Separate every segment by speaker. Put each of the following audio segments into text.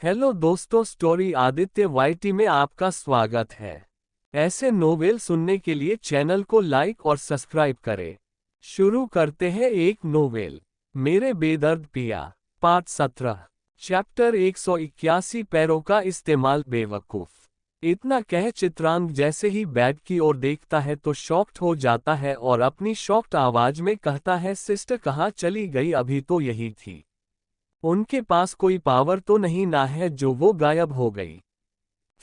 Speaker 1: Hello दोस्तों, story Aditya YT में आपका स्वागत है। ऐसे नोवेल सुनने के लिए चैनल को लाइक और सब्सक्राइब करें। शुरू करते हैं एक नोवेल, मेरे बेदर्द पिया, पार्ट 17, चैप्टर 181, पैरों का इस्तेमाल बेवकूफ। इतना कह चित्रांग जैसे ही बैग की ओर देखता है तो शॉक्ड हो जाता है और अपनी शॉक्ड आवाज में कहता है, सिस्टर कहाँ चली गई? अभी तो यही थी। उनके पास कोई पावर तो नहीं ना है जो वो गायब हो गई।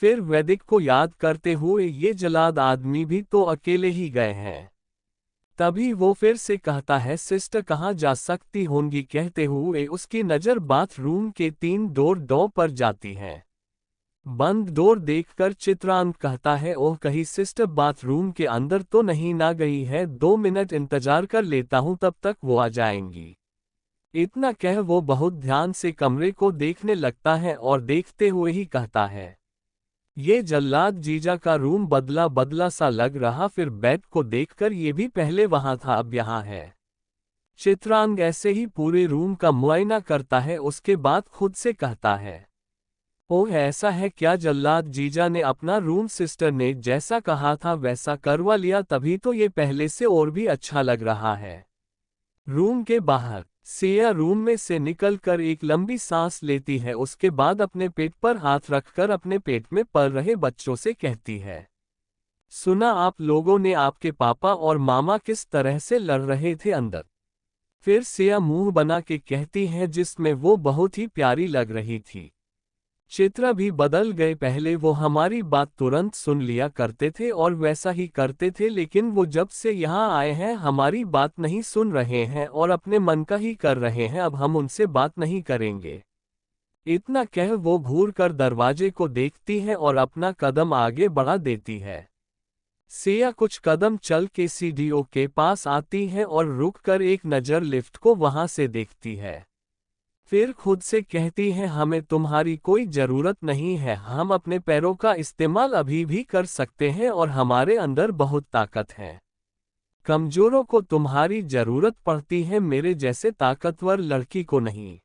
Speaker 1: फिर वैदिक को याद करते हुए, ये जलाद आदमी भी तो अकेले ही गए हैं। तभी वो फिर से कहता है, सिस्टर कहाँ जा सकती होंगी? कहते हुए उसकी नज़र बाथरूम के 3 डोर पर जाती है। बंद डोर देखकर चित्रांग कहता है, ओह कहीं सिस्टर बाथरूम के अंदर तो नहीं ना गई है? 2 मिनट इंतजार कर लेता हूँ, तब तक वो आ जाएंगी। इतना कह वो बहुत ध्यान से कमरे को देखने लगता है और देखते हुए ही कहता है, ये जल्लाद जीजा का रूम बदला बदला सा लग रहा। फिर बेड को देखकर ये भी पहले वहां था, अब यहाँ है। चित्रांग ऐसे ही पूरे रूम का मुआयना करता है, उसके बाद खुद से कहता है, ओह ऐसा है क्या? जल्लाद जीजा ने अपना रूम सिस्टर ने जैसा कहा था वैसा करवा लिया, तभी तो ये पहले से और भी अच्छा लग रहा है। रूम के बाहर सिया रूम में से निकलकर एक लंबी सांस लेती है, उसके बाद अपने पेट पर हाथ रखकर अपने पेट में पल रहे बच्चों से कहती है, सुना आप लोगों ने आपके पापा और मामा किस तरह से लड़ रहे थे अंदर? फिर सिया मुंह बना के कहती है, जिसमें वो बहुत ही प्यारी लग रही थी। चित्रा भी बदल गए, पहले वो हमारी बात तुरंत सुन लिया करते थे और वैसा ही करते थे, लेकिन वो जब से यहाँ आए हैं हमारी बात नहीं सुन रहे हैं और अपने मन का ही कर रहे हैं। अब हम उनसे बात नहीं करेंगे। इतना कह वो घूर कर दरवाजे को देखती है और अपना कदम आगे बढ़ा देती है। सिया कुछ कदम चल के सीढ़ियों के पास आती है और रुककर एक नज़र लिफ्ट को वहां से देखती है। फिर खुद से कहती है, हमें तुम्हारी कोई जरूरत नहीं है, हम अपने पैरों का इस्तेमाल अभी भी कर सकते हैं और हमारे अंदर बहुत ताकत है। कमजोरों को तुम्हारी जरूरत पड़ती है, मेरे जैसे ताकतवर लड़की को नहीं।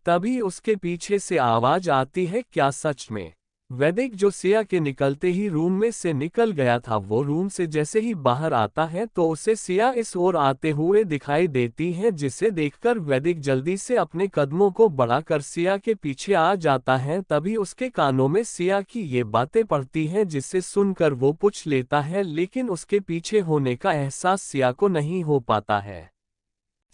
Speaker 1: तभी उसके पीछे से आवाज आती है, क्या सच में? वैदिक जो सिया के निकलते ही रूम में से निकल गया था, वो रूम से जैसे ही बाहर आता है तो उसे सिया इस ओर आते हुए दिखाई देती है, जिसे देखकर वैदिक जल्दी से अपने कदमों को बढ़ाकर सिया के पीछे आ जाता है। तभी उसके कानों में सिया की ये बातें पड़ती हैं, जिसे सुनकर वो पूछ लेता है, लेकिन उसके पीछे होने का एहसास सिया को नहीं हो पाता है।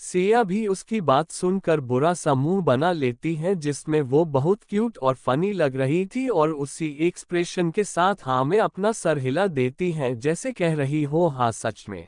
Speaker 1: सिया भी उसकी बात सुनकर बुरा सा मुंह बना लेती है, जिसमें वो बहुत क्यूट और फनी लग रही थी, और उसी एक्सप्रेशन के साथ हाँ में अपना सर हिला देती है, जैसे कह रही हो, हाँ सच में।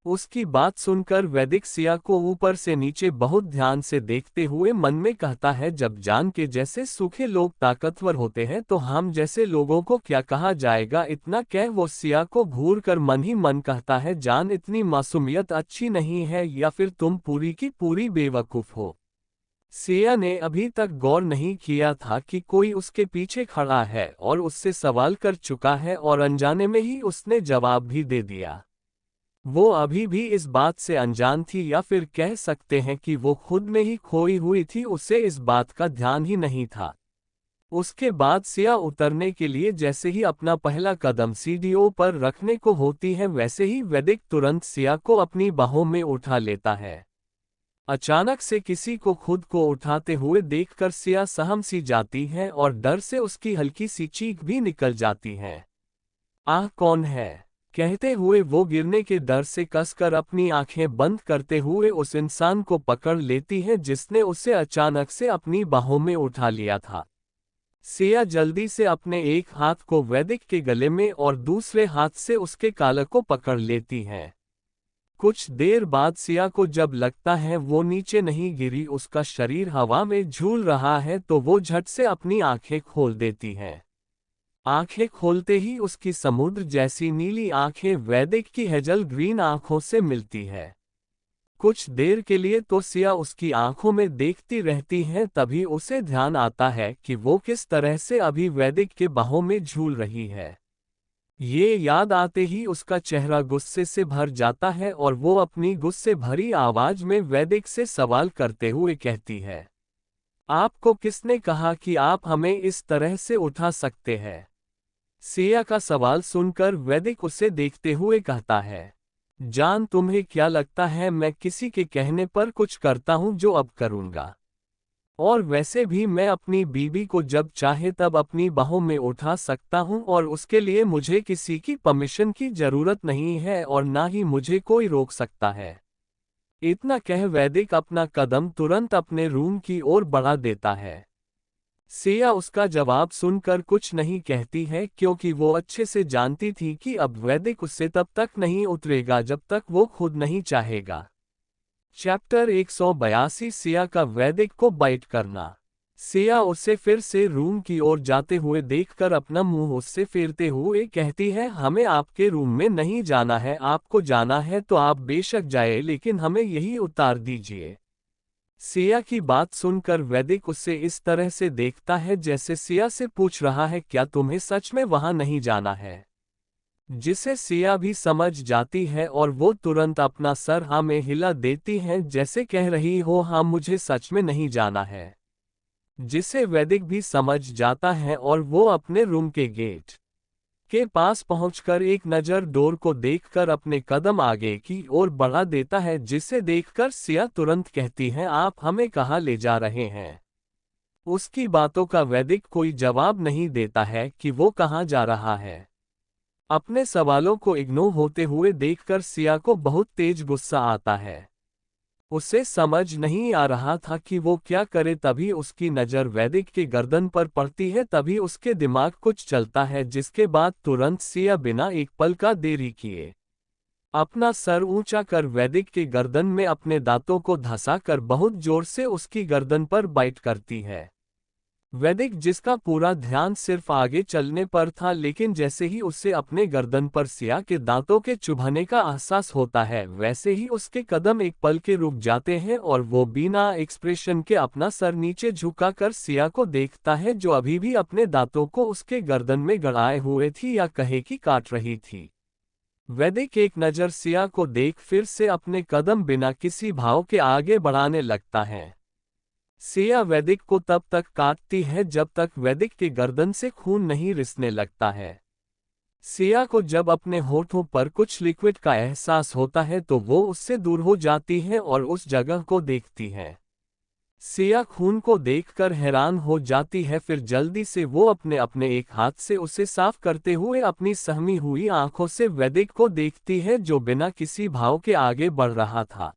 Speaker 1: उसकी बात सुनकर वैदिक सिया को ऊपर से नीचे बहुत ध्यान से देखते हुए मन में कहता है, जब जान के जैसे सूखे लोग ताकतवर होते हैं तो हम जैसे लोगों को क्या कहा जाएगा? इतना कह वो सिया को घूर कर मन ही मन कहता है, जान इतनी मासूमियत अच्छी नहीं है, या फिर तुम पूरी की पूरी बेवकूफ हो। सिया ने अभी तक गौर नहीं किया था कि कोई उसके पीछे खड़ा है और उससे सवाल कर चुका है, और अनजाने में ही उसने जवाब भी दे दिया। वो अभी भी इस बात से अनजान थी, या फिर कह सकते हैं कि वो खुद में ही खोई हुई थी, उसे इस बात का ध्यान ही नहीं था। उसके बाद सिया उतरने के लिए जैसे ही अपना पहला कदम सीढ़ियों पर रखने को होती है, वैसे ही वैदिक तुरंत सिया को अपनी बाहों में उठा लेता है। अचानक से किसी को खुद को उठाते हुए देखकर सिया सहम सी जाती है और डर से उसकी हल्की सी चीख भी निकल जाती है। आह कौन है? कहते हुए वो गिरने के डर से कसकर अपनी आंखें बंद करते हुए उस इंसान को पकड़ लेती है, जिसने उसे अचानक से अपनी बाहों में उठा लिया था। सिया जल्दी से अपने एक हाथ को वैदिक के गले में और दूसरे हाथ से उसके कालर को पकड़ लेती है। कुछ देर बाद सिया को जब लगता है वो नीचे नहीं गिरी, उसका शरीर हवा में झूल रहा है, तो वो झट से अपनी आंखें खोल देती है। आंखें खोलते ही उसकी समुद्र जैसी नीली आंखें वैदिक की हेजल ग्रीन आंखों से मिलती है। कुछ देर के लिए तो सिया उसकी आंखों में देखती रहती है, तभी उसे ध्यान आता है कि वो किस तरह से अभी वैदिक के बाहों में झूल रही है। ये याद आते ही उसका चेहरा गुस्से से भर जाता है और वो अपनी गुस्से भरी आवाज में वैदिक से सवाल करते हुए कहती है, आपको किसने कहा कि आप हमें इस तरह से उठा सकते हैं? सिया का सवाल सुनकर वैदिक उसे देखते हुए कहता है, जान तुम्हें क्या लगता है मैं किसी के कहने पर कुछ करता हूं जो अब करूंगा? और वैसे भी मैं अपनी बीवी को जब चाहे तब अपनी बाहों में उठा सकता हूं और उसके लिए मुझे किसी की परमिशन की जरूरत नहीं है और ना ही मुझे कोई रोक सकता है। इतना कह वैदिक अपना कदम तुरंत अपने रूम की ओर बढ़ा देता है। सिया उसका जवाब सुनकर कुछ नहीं कहती है क्योंकि वो अच्छे से जानती थी कि अब वैदिक उससे तब तक नहीं उतरेगा जब तक वो खुद नहीं चाहेगा। चैप्टर 182 सिया का वैदिक को बाइट करना। सिया उसे फिर से रूम की ओर जाते हुए देखकर अपना मुंह उससे फेरते हुए कहती है, हमें आपके रूम में नहीं जाना है, आपको जाना है तो आप बेशक जाए लेकिन हमें यही उतार दीजिए। सिया की बात सुनकर वैदिक उसे इस तरह से देखता है जैसे सिया से पूछ रहा है क्या तुम्हें सच में वहां नहीं जाना है, जिसे सिया भी समझ जाती है और वो तुरंत अपना सर हाँ में हिला देती है जैसे कह रही हो हाँ मुझे सच में नहीं जाना है, जिसे वैदिक भी समझ जाता है और वो अपने रूम के गेट के पास पहुंचकर एक नज़र डोर को देखकर अपने कदम आगे की ओर बढ़ा देता है, जिसे देखकर सिया तुरंत कहती है आप हमें कहाँ ले जा रहे हैं? उसकी बातों का वैदिक कोई जवाब नहीं देता है कि वो कहाँ जा रहा है। अपने सवालों को इग्नोर होते हुए देखकर सिया को बहुत तेज गुस्सा आता है। उसे समझ नहीं आ रहा था कि वो क्या करे, तभी उसकी नज़र वैदिक के गर्दन पर पड़ती है। तभी उसके दिमाग कुछ चलता है जिसके बाद तुरंत सिया बिना एक पल का देरी किए अपना सर ऊंचा कर वैदिक के गर्दन में अपने दांतों को धंसाकर बहुत जोर से उसकी गर्दन पर बाइट करती है। वैदिक जिसका पूरा ध्यान सिर्फ आगे चलने पर था, लेकिन जैसे ही उसे अपने गर्दन पर सिया के दांतों के चुभने का एहसास होता है वैसे ही उसके कदम एक पल के रुक जाते हैं और वो बिना एक्सप्रेशन के अपना सर नीचे झुकाकर सिया को देखता है जो अभी भी अपने दांतों को उसके गर्दन में गड़ाए हुए थी या कहे कि काट रही थी। वैदिक एक नज़र सिया को देख फिर से अपने कदम बिना किसी भाव के आगे बढ़ाने लगता है। सिया वैदिक को तब तक काटती है जब तक वैदिक के गर्दन से खून नहीं रिसने लगता है। सिया को जब अपने होठों पर कुछ लिक्विड का एहसास होता है तो वो उससे दूर हो जाती है और उस जगह को देखती है। सिया खून को देखकर हैरान हो जाती है, फिर जल्दी से वो अपने अपने एक हाथ से उसे साफ करते हुए अपनी सहमी हुई आंखों से वैदिक को देखती है जो बिना किसी भाव के आगे बढ़ रहा था।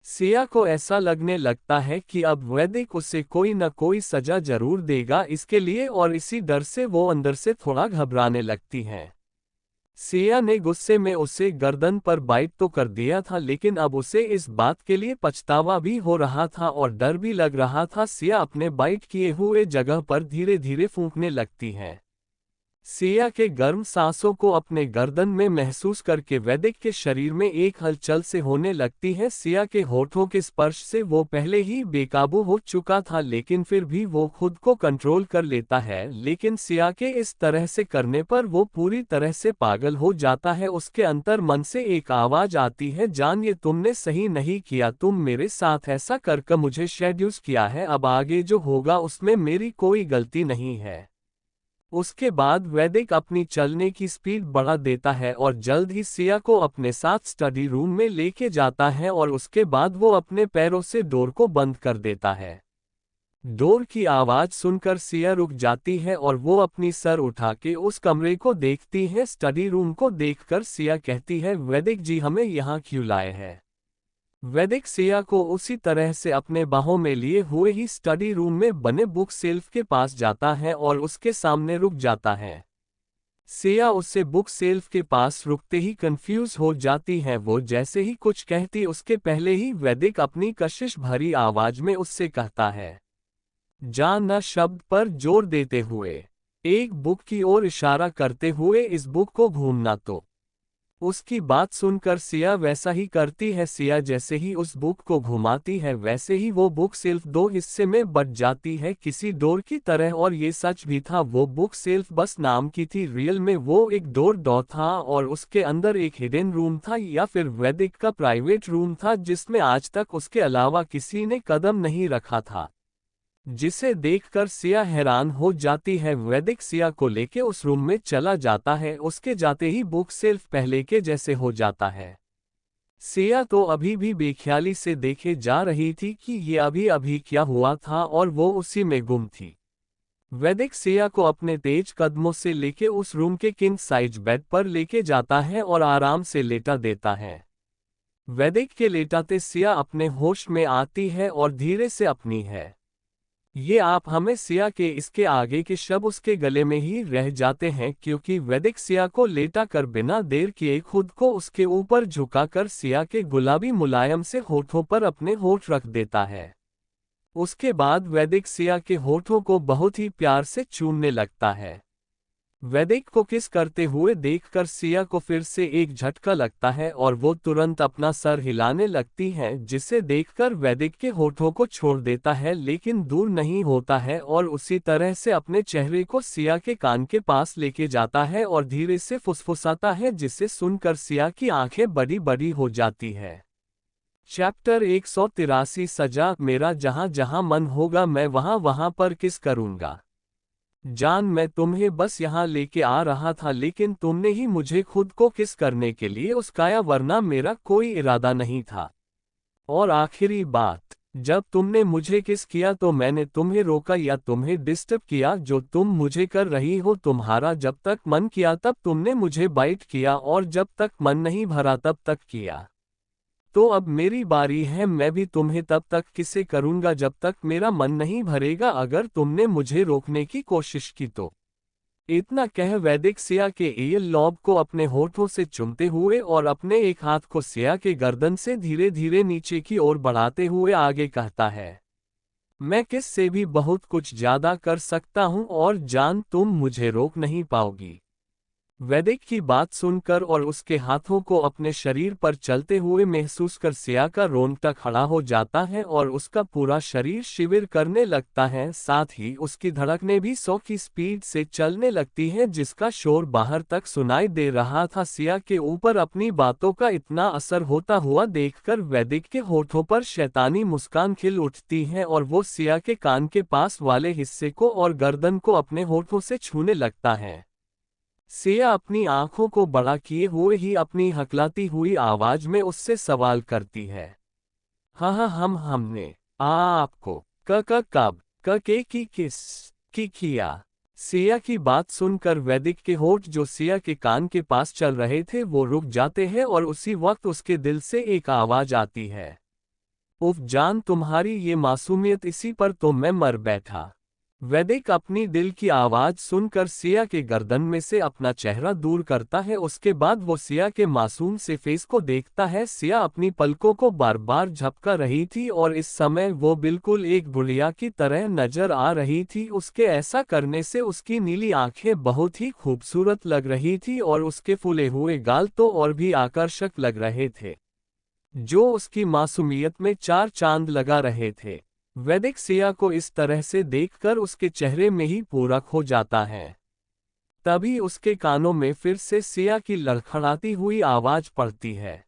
Speaker 1: सिया को ऐसा लगने लगता है कि अब वैदिक उसे कोई न कोई सजा जरूर देगा इसके लिए, और इसी डर से वो अंदर से थोड़ा घबराने लगती है। सिया ने गुस्से में उसे गर्दन पर बाइट तो कर दिया था, लेकिन अब उसे इस बात के लिए पछतावा भी हो रहा था और डर भी लग रहा था। सिया अपने बाइट किए हुए जगह पर धीरे धीरे फूंकने लगती है। सिया के गर्म सांसों को अपने गर्दन में महसूस करके वैदिक के शरीर में एक हलचल से होने लगती है। सिया के होठों के स्पर्श से वो पहले ही बेकाबू हो चुका था, लेकिन फिर भी वो खुद को कंट्रोल कर लेता है। लेकिन सिया के इस तरह से करने पर वो पूरी तरह से पागल हो जाता है। उसके अंतर मन से एक आवाज आती है, जान ये तुमने सही नहीं किया, तुम मेरे साथ ऐसा करके मुझे शेड्यूस किया है, अब आगे जो होगा उसमें मेरी कोई गलती नहीं है। उसके बाद वैदिक अपनी चलने की स्पीड बढ़ा देता है और जल्द ही सिया को अपने साथ स्टडी रूम में लेके जाता है और उसके बाद वो अपने पैरों से डोर को बंद कर देता है। डोर की आवाज सुनकर सिया रुक जाती है और वो अपनी सर उठा के उस कमरे को देखती है। स्टडी रूम को देखकर सिया कहती है, वैदिक जी हमें यहाँ क्यों लाए हैं? वैदिक सिया को उसी तरह से अपने बाहों में लिए हुए ही स्टडी रूम में बने बुक शेल्फ के पास जाता है और उसके सामने रुक जाता है। सिया उससे बुक शेल्फ के पास रुकते ही कंफ्यूज हो जाती है। वो जैसे ही कुछ कहती उसके पहले ही वैदिक अपनी कशिश भरी आवाज में उससे कहता है, जान न शब्द पर जोर देते हुए एक बुक की ओर इशारा करते हुए इस बुक को घूमना। तो उसकी बात सुनकर सिया वैसा ही करती है। सिया जैसे ही उस बुक को घुमाती है वैसे ही वो बुक शेल्फ दो हिस्से में बट जाती है किसी डोर की तरह, और ये सच भी था। वो बुक शेल्फ बस नाम की थी, रियल में वो एक डोर था और उसके अंदर एक हिडन रूम था या फिर वैदिक का प्राइवेट रूम था जिसमें आज तक उसके अलावा किसी ने कदम नहीं रखा था। जिसे देखकर सिया हैरान हो जाती है। वैदिक सिया को लेके उस रूम में चला जाता है। उसके जाते ही बुक सेल्फ पहले के जैसे हो जाता है। सिया तो अभी भी बेख्याली से देखे जा रही थी कि ये अभी अभी क्या हुआ था और वो उसी में गुम थी। वैदिक सिया को अपने तेज कदमों से लेके उस रूम के किंग साइज बेड पर लेके जाता है और आराम से लेटा देता है। वैदिक के लेटाते सिया अपने होश में आती है और धीरे से अपनी है ये आप हमें सिया के इसके आगे के शब्द उसके गले में ही रह जाते हैं, क्योंकि वैदिक सिया को लेटा कर बिना देर किए खुद को उसके ऊपर झुकाकर सिया के गुलाबी मुलायम से होठों पर अपने होठ रख देता है। उसके बाद वैदिक सिया के होठों को बहुत ही प्यार से चूमने लगता है। वैदिक को किस करते हुए देखकर सिया को फिर से एक झटका लगता है और वो तुरंत अपना सर हिलाने लगती है, जिसे देखकर वैदिक के होठों को छोड़ देता है लेकिन दूर नहीं होता है और उसी तरह से अपने चेहरे को सिया के कान के पास लेके जाता है और धीरे से फुसफुसाता है, जिसे सुनकर सिया की आंखें बड़ी बड़ी हो जाती है। चैप्टर 183 सजा। मेरा जहां जहां मन होगा मैं वहां वहां पर किस करूंगा। जान, मैं तुम्हें बस यहाँ लेके आ रहा था लेकिन तुमने ही मुझे खुद को किस करने के लिए उस्काया, वरना मेरा कोई इरादा नहीं था। और आखिरी बात, जब तुमने मुझे किस किया तो मैंने तुम्हें रोका या तुम्हें डिस्टर्ब किया? जो तुम मुझे कर रही हो, तुम्हारा जब तक मन किया तब तुमने मुझे बाइट किया और जब तक मन नहीं भरा तब तक किया। तो अब मेरी बारी है, मैं भी तुम्हें तब तक किसे करूंगा जब तक मेरा मन नहीं भरेगा। अगर तुमने मुझे रोकने की कोशिश की तो। इतना कह वैदिक सिया के ईयर लॉब को अपने होठों से चूमते हुए और अपने एक हाथ को सिया के गर्दन से धीरे धीरे नीचे की ओर बढ़ाते हुए आगे कहता है, मैं किस से भी बहुत कुछ ज्यादा कर सकता हूं और जान, तुम मुझे रोक नहीं पाओगी। वैदिक की बात सुनकर और उसके हाथों को अपने शरीर पर चलते हुए महसूस कर सिया का रोंगटा खड़ा हो जाता है और उसका पूरा शरीर शिविर करने लगता है। साथ ही उसकी धड़कनें भी 100 की स्पीड से चलने लगती हैं, जिसका शोर बाहर तक सुनाई दे रहा था। सिया के ऊपर अपनी बातों का इतना असर होता हुआ देखकर वैदिक के होठों पर शैतानी मुस्कान खिल उठती है और वो सिया के कान के पास वाले हिस्से को और गर्दन को अपने होठों से छूने लगता है। सिया अपनी आंखों को बड़ा किए हुए ही अपनी हकलाती हुई आवाज में उससे सवाल करती है, हाँ हाँ हमने आपको कब की किस की किया। सिया की बात सुनकर वैदिक के होठ जो सिया के कान के पास चल रहे थे वो रुक जाते हैं और उसी वक्त उसके दिल से एक आवाज आती है, उफ जान, तुम्हारी ये मासूमियत, इसी पर तो मैं मर बैठा। वैदिक अपनी दिल की आवाज सुनकर सिया के गर्दन में से अपना चेहरा दूर करता है। उसके बाद वो सिया के मासूम से फेस को देखता है। सिया अपनी पलकों को बार बार झपका रही थी और इस समय वो बिल्कुल एक बुढ़िया की तरह नजर आ रही थी। उसके ऐसा करने से उसकी नीली आंखें बहुत ही खूबसूरत लग रही थी और उसके फूले हुए गाल तो और भी आकर्षक लग रहे थे, जो उसकी मासूमियत में चार चांद लगा रहे थे। वैदिक सिया को इस तरह से देखकर उसके चेहरे में ही पूरक हो जाता है। तभी उसके कानों में फिर से सिया की लड़खड़ाती हुई आवाज पड़ती है,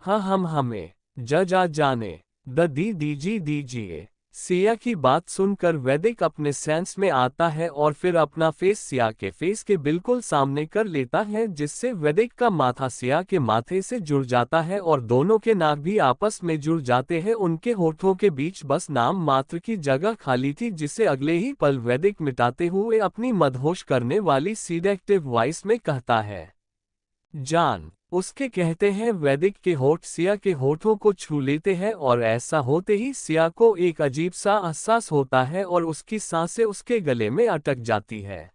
Speaker 1: हाँ हमें जा जाने दीजिए। सिया की बात सुनकर वैदिक अपने सेंस में आता है और फिर अपना फेस सिया के फेस के बिल्कुल सामने कर लेता है, जिससे वैदिक का माथा सिया के माथे से जुड़ जाता है और दोनों के नाक भी आपस में जुड़ जाते हैं। उनके होठों के बीच बस नाम मात्र की जगह खाली थी, जिसे अगले ही पल वैदिक मिटाते हुए अपनी मदहोश करने वाली सीडेक्टिव वॉइस में कहता है, जान। उसके कहते हैं वैदिक के होठ सिया के होठों को छू लेते हैं और ऐसा होते ही सिया को एक अजीब सा एहसास होता है और उसकी सांसें उसके गले में अटक जाती है।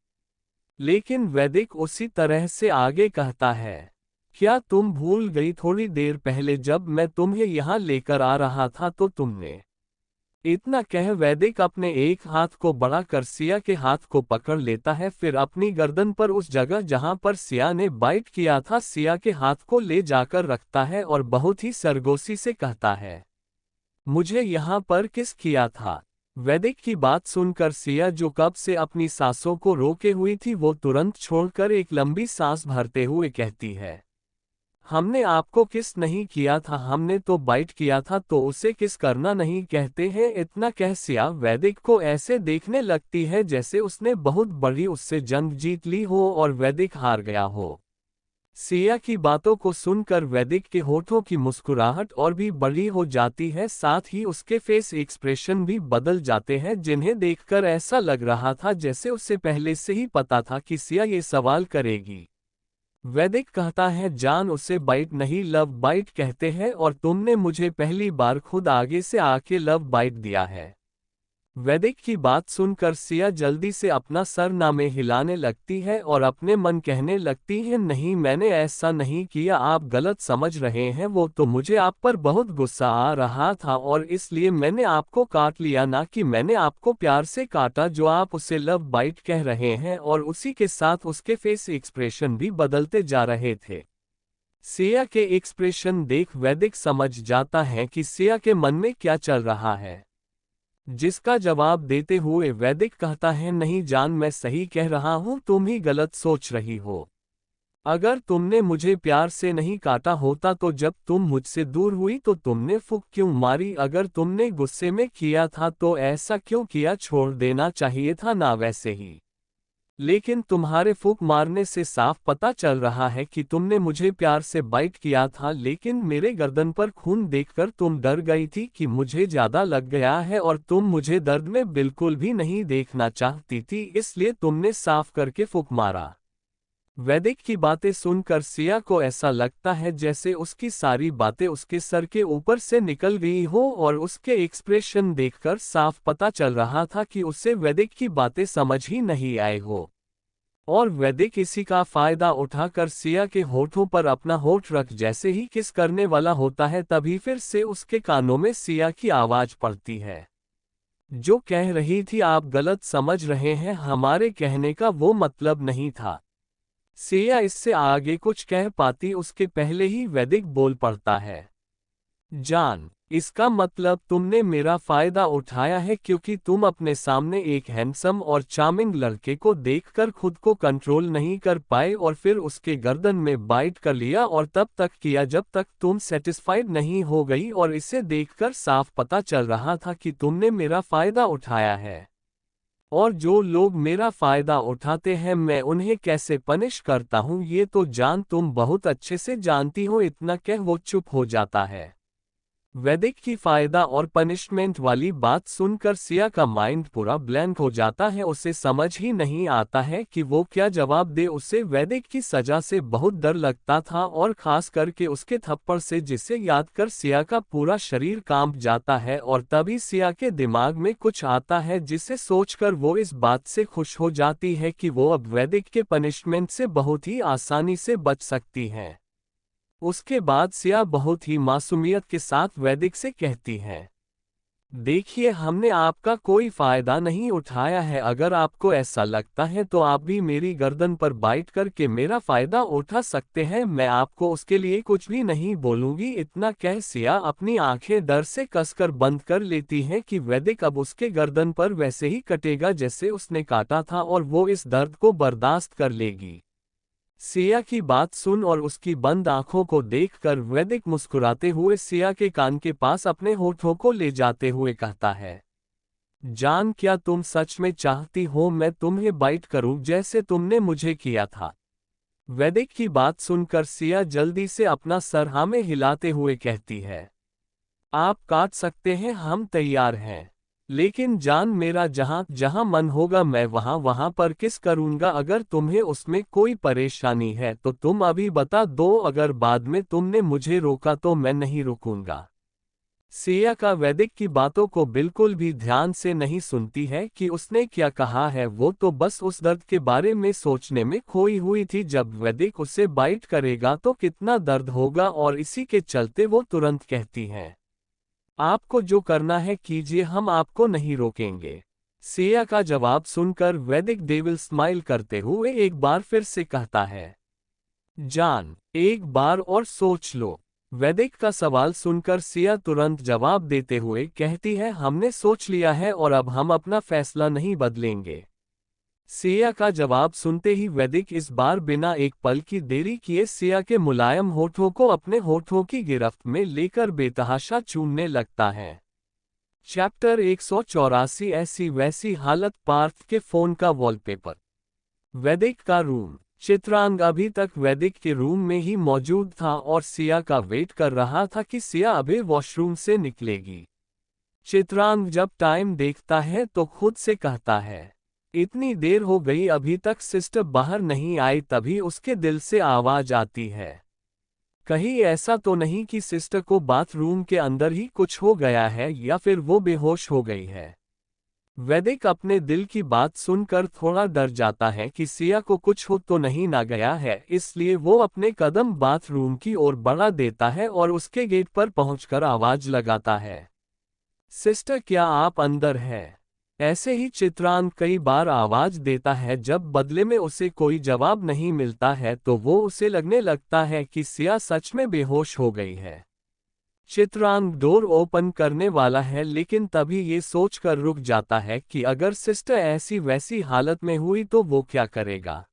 Speaker 1: लेकिन वैदिक उसी तरह से आगे कहता है, क्या तुम भूल गई थोड़ी देर पहले जब मैं तुम्हें यहाँ लेकर आ रहा था तो तुमने। इतना कह वैदिक अपने एक हाथ को बढ़ाकर सिया के हाथ को पकड़ लेता है, फिर अपनी गर्दन पर उस जगह जहां पर सिया ने बाइट किया था सिया के हाथ को ले जाकर रखता है और बहुत ही सरगोशी से कहता है, मुझे यहाँ पर किस किया था। वैदिक की बात सुनकर सिया जो कब से अपनी सांसों को रोके हुई थी वो तुरंत छोड़कर एक लंबी सांस भरते हुए कहती है, हमने आपको किस नहीं किया था, हमने तो बाइट किया था, तो उसे किस करना नहीं कहते हैं। इतना कह सिया वैदिक को ऐसे देखने लगती है जैसे उसने बहुत बड़ी उससे जंग जीत ली हो और वैदिक हार गया हो। सिया की बातों को सुनकर वैदिक के होठों की मुस्कुराहट और भी बड़ी हो जाती है, साथ ही उसके फेस एक्सप्रेशन भी बदल जाते हैं, जिन्हें देखकर ऐसा लग रहा था जैसे उसे पहले से ही पता था कि सिया ये सवाल करेगी। वैदिक कहता है, जान उसे बाइट नहीं लव बाइट कहते हैं और तुमने मुझे पहली बार खुद आगे से आके लव बाइट दिया है। वैदिक की बात सुनकर सिया जल्दी से अपना सर नामे हिलाने लगती है और अपने मन कहने लगती है, नहीं मैंने ऐसा नहीं किया, आप गलत समझ रहे हैं, वो तो मुझे आप पर बहुत गुस्सा आ रहा था और इसलिए मैंने आपको काट लिया, ना कि मैंने आपको प्यार से काटा जो आप उसे लव बाइट कह रहे हैं। और उसी के साथ उसके फेस एक्सप्रेशन भी बदलते जा रहे थे। सिया के एक्सप्रेशन देख वैदिक समझ जाता है कि सिया के मन में क्या चल रहा है, जिसका जवाब देते हुए वैदिक कहता है, नहीं जान मैं सही कह रहा हूं, तुम ही गलत सोच रही हो। अगर तुमने मुझे प्यार से नहीं काटा होता तो जब तुम मुझसे दूर हुई तो तुमने फूंक क्यों मारी, अगर तुमने गुस्से में किया था तो ऐसा क्यों किया, छोड़ देना चाहिए था ना वैसे ही। लेकिन तुम्हारे फूंक मारने से साफ पता चल रहा है कि तुमने मुझे प्यार से बाइट किया था, लेकिन मेरे गर्दन पर खून देखकर तुम डर गई थी कि मुझे ज्यादा लग गया है और तुम मुझे दर्द में बिल्कुल भी नहीं देखना चाहती थी, इसलिए तुमने साफ करके फूंक मारा। वैदिक की बातें सुनकर सिया को ऐसा लगता है जैसे उसकी सारी बातें उसके सर के ऊपर से निकल गई हो और उसके एक्सप्रेशन देखकर साफ पता चल रहा था कि उसे वैदिक की बातें समझ ही नहीं आई हो। और वैदिक इसी का फायदा उठाकर सिया के होठों पर अपना होठ रख जैसे ही किस करने वाला होता है, तभी फिर से उसके कानों में सिया की आवाज पड़ती है, जो कह रही थी, आप गलत समझ रहे हैं, हमारे कहने का वो मतलब नहीं था। सिया इससे आगे कुछ कह पाती उसके पहले ही वैदिक बोल पड़ता है, जान इसका मतलब तुमने मेरा फायदा उठाया है, क्योंकि तुम अपने सामने एक हैंडसम और चार्मिंग लड़के को देखकर खुद को कंट्रोल नहीं कर पाए और फिर उसके गर्दन में बाइट कर लिया, और तब तक किया जब तक तुम सेटिस्फाइड नहीं हो गई, और इसे देखकर साफ पता चल रहा था कि तुमने मेरा फायदा उठाया है। और जो लोग मेरा फायदा उठाते हैं मैं उन्हें कैसे पनिश करता हूं ये तो जान तुम बहुत अच्छे से जानती हो। इतना कह वो चुप हो जाता है। वैदिक की फायदा और पनिशमेंट वाली बात सुनकर सिया का माइंड पूरा ब्लैंक हो जाता है, उसे समझ ही नहीं आता है कि वो क्या जवाब दे। उसे वैदिक की सजा से बहुत डर लगता था और खास करके उसके थप्पड़ से, जिसे याद कर सिया का पूरा शरीर कांप जाता है। और तभी सिया के दिमाग में कुछ आता है जिसे सोचकर वो इस बात से खुश हो जाती है कि वो अब वैदिक के पनिशमेंट से बहुत ही आसानी से बच सकती है। उसके बाद सिया बहुत ही मासूमियत के साथ वैदिक से कहती है, देखिए हमने आपका कोई फायदा नहीं उठाया है, अगर आपको ऐसा लगता है तो आप भी मेरी गर्दन पर बाइट करके मेरा फायदा उठा सकते हैं, मैं आपको उसके लिए कुछ भी नहीं बोलूंगी। इतना कह सिया अपनी आंखें डर से कसकर बंद कर लेती हैं कि वैदिक अब उसके गर्दन पर वैसे ही कटेगा जैसे उसने काटा था और वो इस दर्द को बर्दाश्त कर लेगी। सिया की बात सुन और उसकी बंद आंखों को देखकर वैदिक मुस्कुराते हुए सिया के कान के पास अपने होठों को ले जाते हुए कहता है, जान क्या तुम सच में चाहती हो मैं तुम्हें बाइट करूं जैसे तुमने मुझे किया था? वैदिक की बात सुनकर सिया जल्दी से अपना सर हाँ में हिलाते हुए कहती है, आप काट सकते हैं, हम तैयार हैं। लेकिन जान मेरा जहां जहां मन होगा मैं वहां वहां पर किस करूंगा, अगर तुम्हें उसमें कोई परेशानी है तो तुम अभी बता दो, अगर बाद में तुमने मुझे रोका तो मैं नहीं रुकूंगा। सिया का वैदिक की बातों को बिल्कुल भी ध्यान से नहीं सुनती है कि उसने क्या कहा है, वो तो बस उस दर्द के बारे में सोचने में खोई हुई थी, जब वैदिक उसे बाइट करेगा तो कितना दर्द होगा, और इसी के चलते वो तुरंत कहती हैं, आपको जो करना है कीजिए, हम आपको नहीं रोकेंगे। सिया का जवाब सुनकर वैदिक डेविल स्माइल करते हुए एक बार फिर से कहता है, जान एक बार और सोच लो। वैदिक का सवाल सुनकर सिया तुरंत जवाब देते हुए कहती है, हमने सोच लिया है और अब हम अपना फैसला नहीं बदलेंगे। सिया का जवाब सुनते ही वैदिक इस बार बिना एक पल की देरी किए सिया के मुलायम होठों को अपने होठों की गिरफ्त में लेकर बेतहाशा चूमने लगता है। चैप्टर 184 ऐसी वैसी हालत पार्थ के फोन का वॉलपेपर। वैदिक का रूम। चित्रांग अभी तक वैदिक के रूम में ही मौजूद था और सिया का वेट कर रहा था कि सिया अभी वॉशरूम से निकलेगी। चित्रांग जब टाइम देखता है तो खुद से कहता है, इतनी देर हो गई अभी तक सिस्टर बाहर नहीं आई। तभी उसके दिल से आवाज आती है, कहीं ऐसा तो नहीं कि सिस्टर को बाथरूम के अंदर ही कुछ हो गया है या फिर वो बेहोश हो गई है। वैदिक अपने दिल की बात सुनकर थोड़ा डर जाता है कि सिया को कुछ हो तो नहीं ना गया है, इसलिए वो अपने कदम बाथरूम की ओर बढ़ा देता है और उसके गेट पर पहुंचकर आवाज लगाता है, सिस्टर क्या आप अंदर हैं? ऐसे ही चित्रांग कई बार आवाज देता है। जब बदले में उसे कोई जवाब नहीं मिलता है तो वो उसे लगने लगता है कि सिया सच में बेहोश हो गई है। चित्रांग डोर ओपन करने वाला है लेकिन तभी ये सोचकर रुक जाता है कि अगर सिस्टर ऐसी वैसी हालत में हुई तो वो क्या करेगा।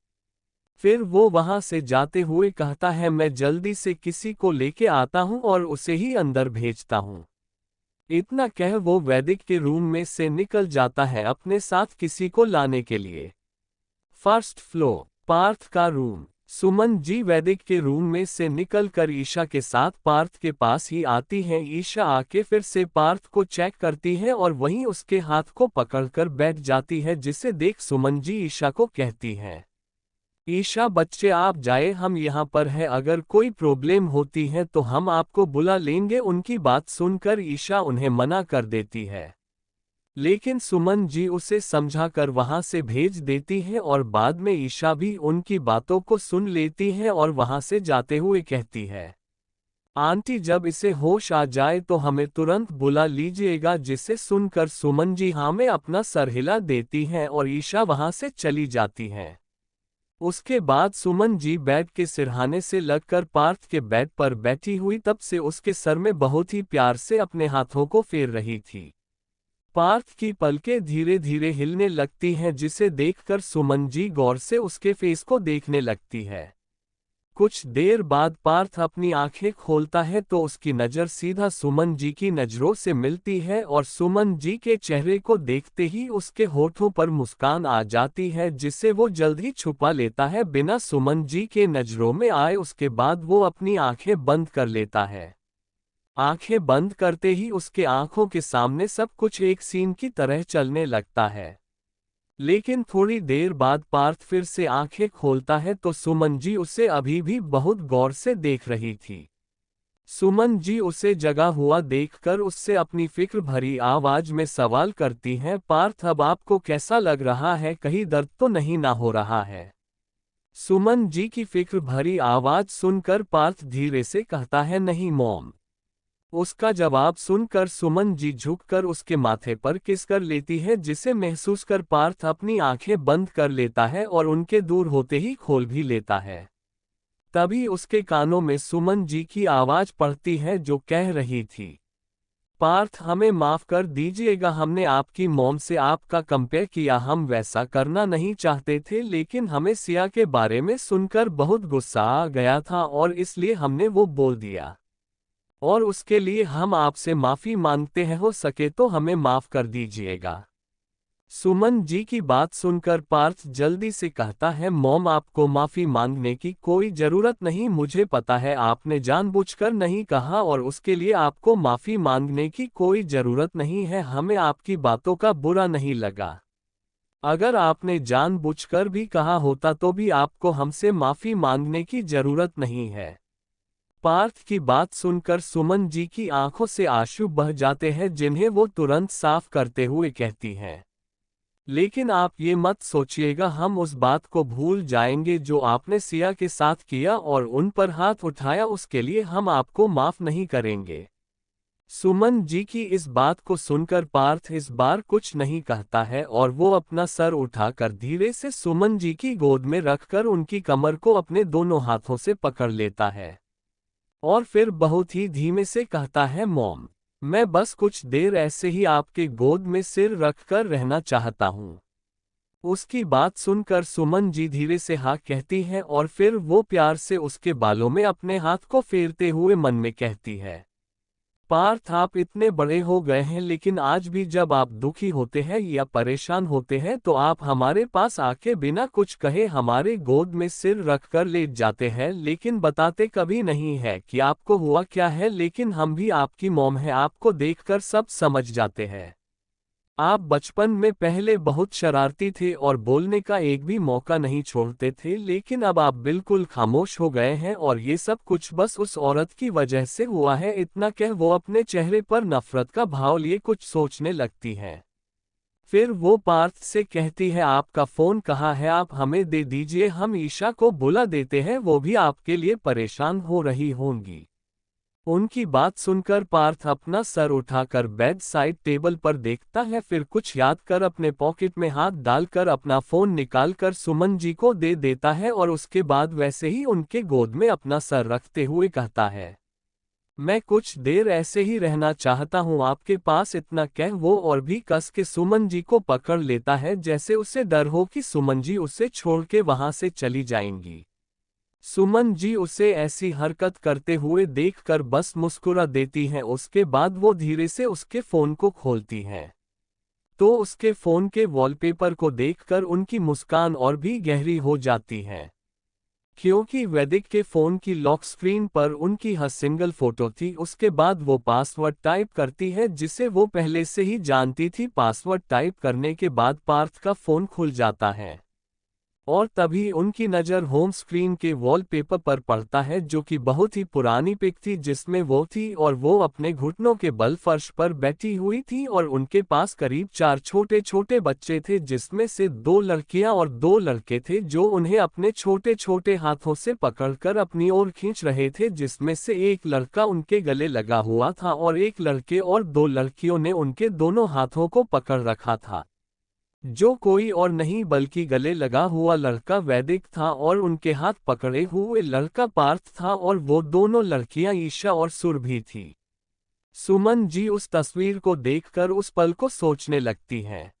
Speaker 1: फिर वो वहां से जाते हुए कहता है, मैं जल्दी से किसी को लेके आता हूं और उसे ही अंदर भेजता हूं। इतना कह वो वैदिक के रूम में से निकल जाता है अपने साथ किसी को लाने के लिए। First floor. पार्थ का रूम। सुमन जी वैदिक के रूम में से निकलकर ईशा के साथ पार्थ के पास ही आती हैं। ईशा आके फिर से पार्थ को चेक करती है और वहीं उसके हाथ को पकड़कर बैठ जाती है, जिसे देख सुमन जी ईशा को कहती हैं, ईशा बच्चे आप जाए, हम यहाँ पर हैं, अगर कोई प्रॉब्लम होती है तो हम आपको बुला लेंगे। उनकी बात सुनकर ईशा उन्हें मना कर देती है, लेकिन सुमन जी उसे समझाकर वहां से भेज देती है और बाद में ईशा भी उनकी बातों को सुन लेती है और वहां से जाते हुए कहती है, आंटी जब इसे होश आ जाए तो हमें तुरंत बुला लीजिएगा। जिसे सुनकर सुमन जी हाँ में अपना सर हिला देती हैं और ईशा वहां से चली जाती हैं। उसके बाद सुमन जी बेड के सिरहाने से लगकर पार्थ के बेड पर बैठी हुई तब से उसके सर में बहुत ही प्यार से अपने हाथों को फेर रही थी। पार्थ की पलकें धीरे धीरे हिलने लगती हैं, जिसे देखकर सुमन जी गौर से उसके फेस को देखने लगती है। कुछ देर बाद पार्थ अपनी आंखें खोलता है तो उसकी नज़र सीधा सुमन जी की नज़रों से मिलती है और सुमन जी के चेहरे को देखते ही उसके होठों पर मुस्कान आ जाती है, जिसे वो जल्द ही छुपा लेता है बिना सुमन जी के नज़रों में आए। उसके बाद वो अपनी आंखें बंद कर लेता है। आंखें बंद करते ही उसके आंखों के सामने सब कुछ एक सीन की तरह चलने लगता है। लेकिन थोड़ी देर बाद पार्थ फिर से आंखें खोलता है तो सुमन जी उसे अभी भी बहुत गौर से देख रही थी। सुमन जी उसे जगा हुआ देखकर उससे अपनी फिक्र भरी आवाज में सवाल करती हैं, पार्थ अब आपको कैसा लग रहा है, कहीं दर्द तो नहीं ना हो रहा है? सुमन जी की फिक्र भरी आवाज सुनकर पार्थ धीरे से कहता है, नहीं मॉम। उसका जवाब सुनकर सुमन जी झुककर उसके माथे पर किस कर लेती है, जिसे महसूस कर पार्थ अपनी आंखें बंद कर लेता है और उनके दूर होते ही खोल भी लेता है। तभी उसके कानों में सुमन जी की आवाज पड़ती है जो कह रही थी, पार्थ हमें माफ कर दीजिएगा, हमने आपकी मॉम से आपका कंपेयर किया, हम वैसा करना नहीं चाहते थे लेकिन हमें सिया के बारे में सुनकर बहुत गुस्सा आ गया था और इसलिए हमने वो बोल दिया और उसके लिए हम आपसे माफी मांगते हैं, हो सके तो हमें माफ कर दीजिएगा। सुमन जी की बात सुनकर पार्थ जल्दी से कहता है, मॉम आपको माफी मांगने की कोई जरूरत नहीं, मुझे पता है आपने जानबूझकर नहीं कहा और उसके लिए आपको माफी मांगने की कोई जरूरत नहीं है, हमें आपकी बातों का बुरा नहीं लगा। अगर आपने जानबूझकर भी कहा होता तो भी आपको हमसे माफी मांगने की जरूरत नहीं है। पार्थ की बात सुनकर सुमन जी की आंखों से आंसू बह जाते हैं, जिन्हें वो तुरंत साफ करते हुए कहती हैं, लेकिन आप ये मत सोचिएगा, हम उस बात को भूल जाएंगे जो आपने सिया के साथ किया और उन पर हाथ उठाया, उसके लिए हम आपको माफ नहीं करेंगे। सुमन जी की इस बात को सुनकर पार्थ इस बार कुछ नहीं कहता है और वो अपना सर उठाकर धीरे से सुमन जी की गोद में रखकर उनकी कमर को अपने दोनों हाथों से पकड़ लेता है और फिर बहुत ही धीमे से कहता है, मॉम मैं बस कुछ देर ऐसे ही आपके गोद में सिर रखकर रहना चाहता हूँ। उसकी बात सुनकर सुमन जी धीरे से हाँ कहती है और फिर वो प्यार से उसके बालों में अपने हाथ को फेरते हुए मन में कहती है, पार्थ आप इतने बड़े हो गए हैं लेकिन आज भी जब आप दुखी होते हैं या परेशान होते हैं तो आप हमारे पास आके बिना कुछ कहे हमारे गोद में सिर रखकर लेट जाते हैं, लेकिन बताते कभी नहीं है कि आपको हुआ क्या है। लेकिन हम भी आपकी मॉम है, आपको देखकर सब समझ जाते हैं। आप बचपन में पहले बहुत शरारती थे और बोलने का एक भी मौका नहीं छोड़ते थे, लेकिन अब आप बिल्कुल खामोश हो गए हैं और ये सब कुछ बस उस औरत की वजह से हुआ है। इतना कह वो अपने चेहरे पर नफरत का भाव लिए कुछ सोचने लगती है। फिर वो पार्थ से कहती है, आपका फोन कहाँ है, आप हमें दे दीजिए, हम ईशा को बुला देते हैं, वो भी आपके लिए परेशान हो रही होंगी। उनकी बात सुनकर पार्थ अपना सर उठाकर बेड साइड टेबल पर देखता है, फिर कुछ याद कर अपने पॉकेट में हाथ डालकर अपना फोन निकालकर सुमन जी को दे देता है और उसके बाद वैसे ही उनके गोद में अपना सर रखते हुए कहता है, मैं कुछ देर ऐसे ही रहना चाहता हूँ आपके पास। इतना कह वो और भी कस के सुमन जी को पकड़ लेता है, जैसे उसे डर हो कि सुमन जी उसे छोड़ के वहां से चली जाएंगी। सुमन जी उसे ऐसी हरकत करते हुए देखकर बस मुस्कुरा देती हैं। उसके बाद वो धीरे से उसके फोन को खोलती हैं, तो उसके फोन के वॉलपेपर को देखकर उनकी मुस्कान और भी गहरी हो जाती है, क्योंकि वैदिक के फोन की लॉक स्क्रीन पर उनकी हर सिंगल फोटो थी। उसके बाद वो पासवर्ड टाइप करती है जिसे वो पहले से ही जानती थी। पासवर्ड टाइप करने के बाद पार्थ का फोन खुल जाता है और तभी उनकी नज़र होम स्क्रीन के वॉलपेपर पर पड़ता है, जो कि बहुत ही पुरानी पिक थी जिसमें वो थी और वो अपने घुटनों के बल फर्श पर बैठी हुई थी और उनके पास करीब 4 छोटे छोटे बच्चे थे, जिसमें से 2 लड़कियां और 2 लड़के थे जो उन्हें अपने छोटे छोटे हाथों से पकड़कर अपनी ओर खींच रहे थे, जिसमें से एक लड़का उनके गले लगा हुआ था और एक लड़के और 2 लड़कियों ने उनके दोनों हाथों को पकड़ रखा था, जो कोई और नहीं बल्कि गले लगा हुआ लड़का वैदिक था और उनके हाथ पकड़े हुए लड़का पार्थ था और वो दोनों लड़कियां ईशा और सुरभि थी। सुमन जी उस तस्वीर को देखकर उस पल को सोचने लगती हैं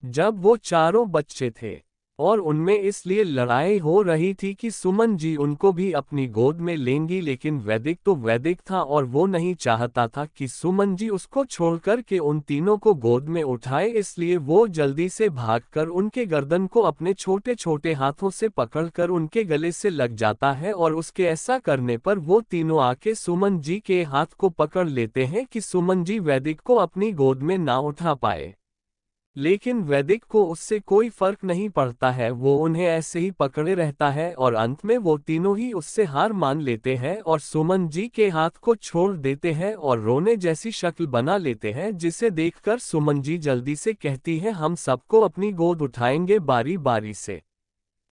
Speaker 1: जब वो चारों बच्चे थे और उनमें इसलिए लड़ाई हो रही थी कि सुमन जी उनको भी अपनी गोद में लेंगी, लेकिन वैदिक तो वैदिक था और वो नहीं चाहता था कि सुमन जी उसको छोड़कर के उन तीनों को गोद में उठाए। इसलिए वो जल्दी से भागकर उनके गर्दन को अपने छोटे छोटे हाथों से पकड़कर उनके गले से लग जाता है और उसके ऐसा करने पर वो तीनों आके सुमन जी के हाथ को पकड़ लेते हैं कि सुमन जी वैदिक को अपनी गोद में ना उठा पाए। लेकिन वैदिक को उससे कोई फर्क नहीं पड़ता है, वो उन्हें ऐसे ही पकड़े रहता है और अंत में वो तीनों ही उससे हार मान लेते हैं और सुमन जी के हाथ को छोड़ देते हैं और रोने जैसी शक्ल बना लेते हैं, जिसे देखकर सुमन जी जल्दी से कहती है, हम सबको अपनी गोद उठाएंगे बारी बारी से।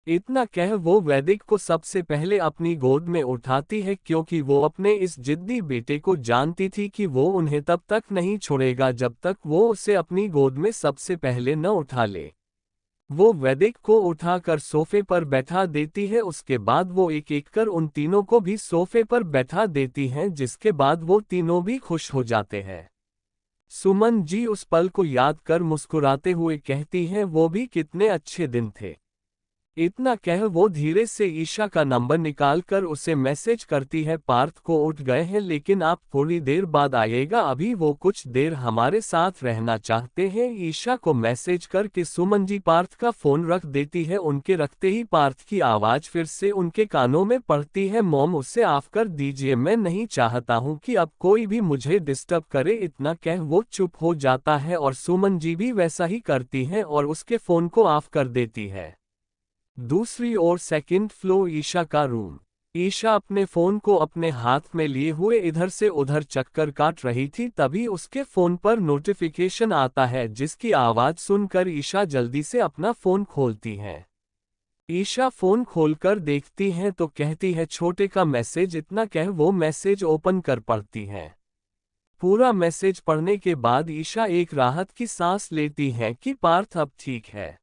Speaker 1: इतना कह वो वैदिक को सबसे पहले अपनी गोद में उठाती है, क्योंकि वो अपने इस जिद्दी बेटे को जानती थी कि वो उन्हें तब तक नहीं छोड़ेगा जब तक वो उसे अपनी गोद में सबसे पहले न उठा ले। वो वैदिक को उठाकर सोफे पर बैठा देती है, उसके बाद वो एक एक कर उन तीनों को भी सोफे पर बैठा देती हैं, जिसके बाद वो तीनों भी खुश हो जाते हैं। सुमन जी उस पल को याद कर मुस्कुराते हुए कहती हैं, वो भी कितने अच्छे दिन थे। इतना कह वो धीरे से ईशा का नंबर निकालकर उसे मैसेज करती है, पार्थ को उठ गए हैं लेकिन आप थोड़ी देर बाद आइएगा, अभी वो कुछ देर हमारे साथ रहना चाहते हैं। ईशा को मैसेज करके सुमन जी पार्थ का फोन रख देती है। उनके रखते ही पार्थ की आवाज फिर से उनके कानों में पड़ती है, मॉम उसे ऑफ कर दीजिए, मैं नहीं चाहता हूँ कि अब कोई भी मुझे डिस्टर्ब करे। इतना कह वो चुप हो जाता है और सुमन जी भी वैसा ही करती हैं और उसके फोन को ऑफ कर देती है। दूसरी ओर सेकंड फ्लोर ईशा का रूम। ईशा अपने फोन को अपने हाथ में लिए हुए इधर से उधर चक्कर काट रही थी, तभी उसके फोन पर नोटिफिकेशन आता है, जिसकी आवाज सुनकर ईशा जल्दी से अपना फोन खोलती है। ईशा फोन खोलकर देखती है तो कहती है, छोटे का मैसेज। इतना कह वो मैसेज ओपन कर पढ़ती है। पूरा मैसेज पढ़ने के बाद ईशा एक राहत की सांस लेती है कि पार्थ अब ठीक है।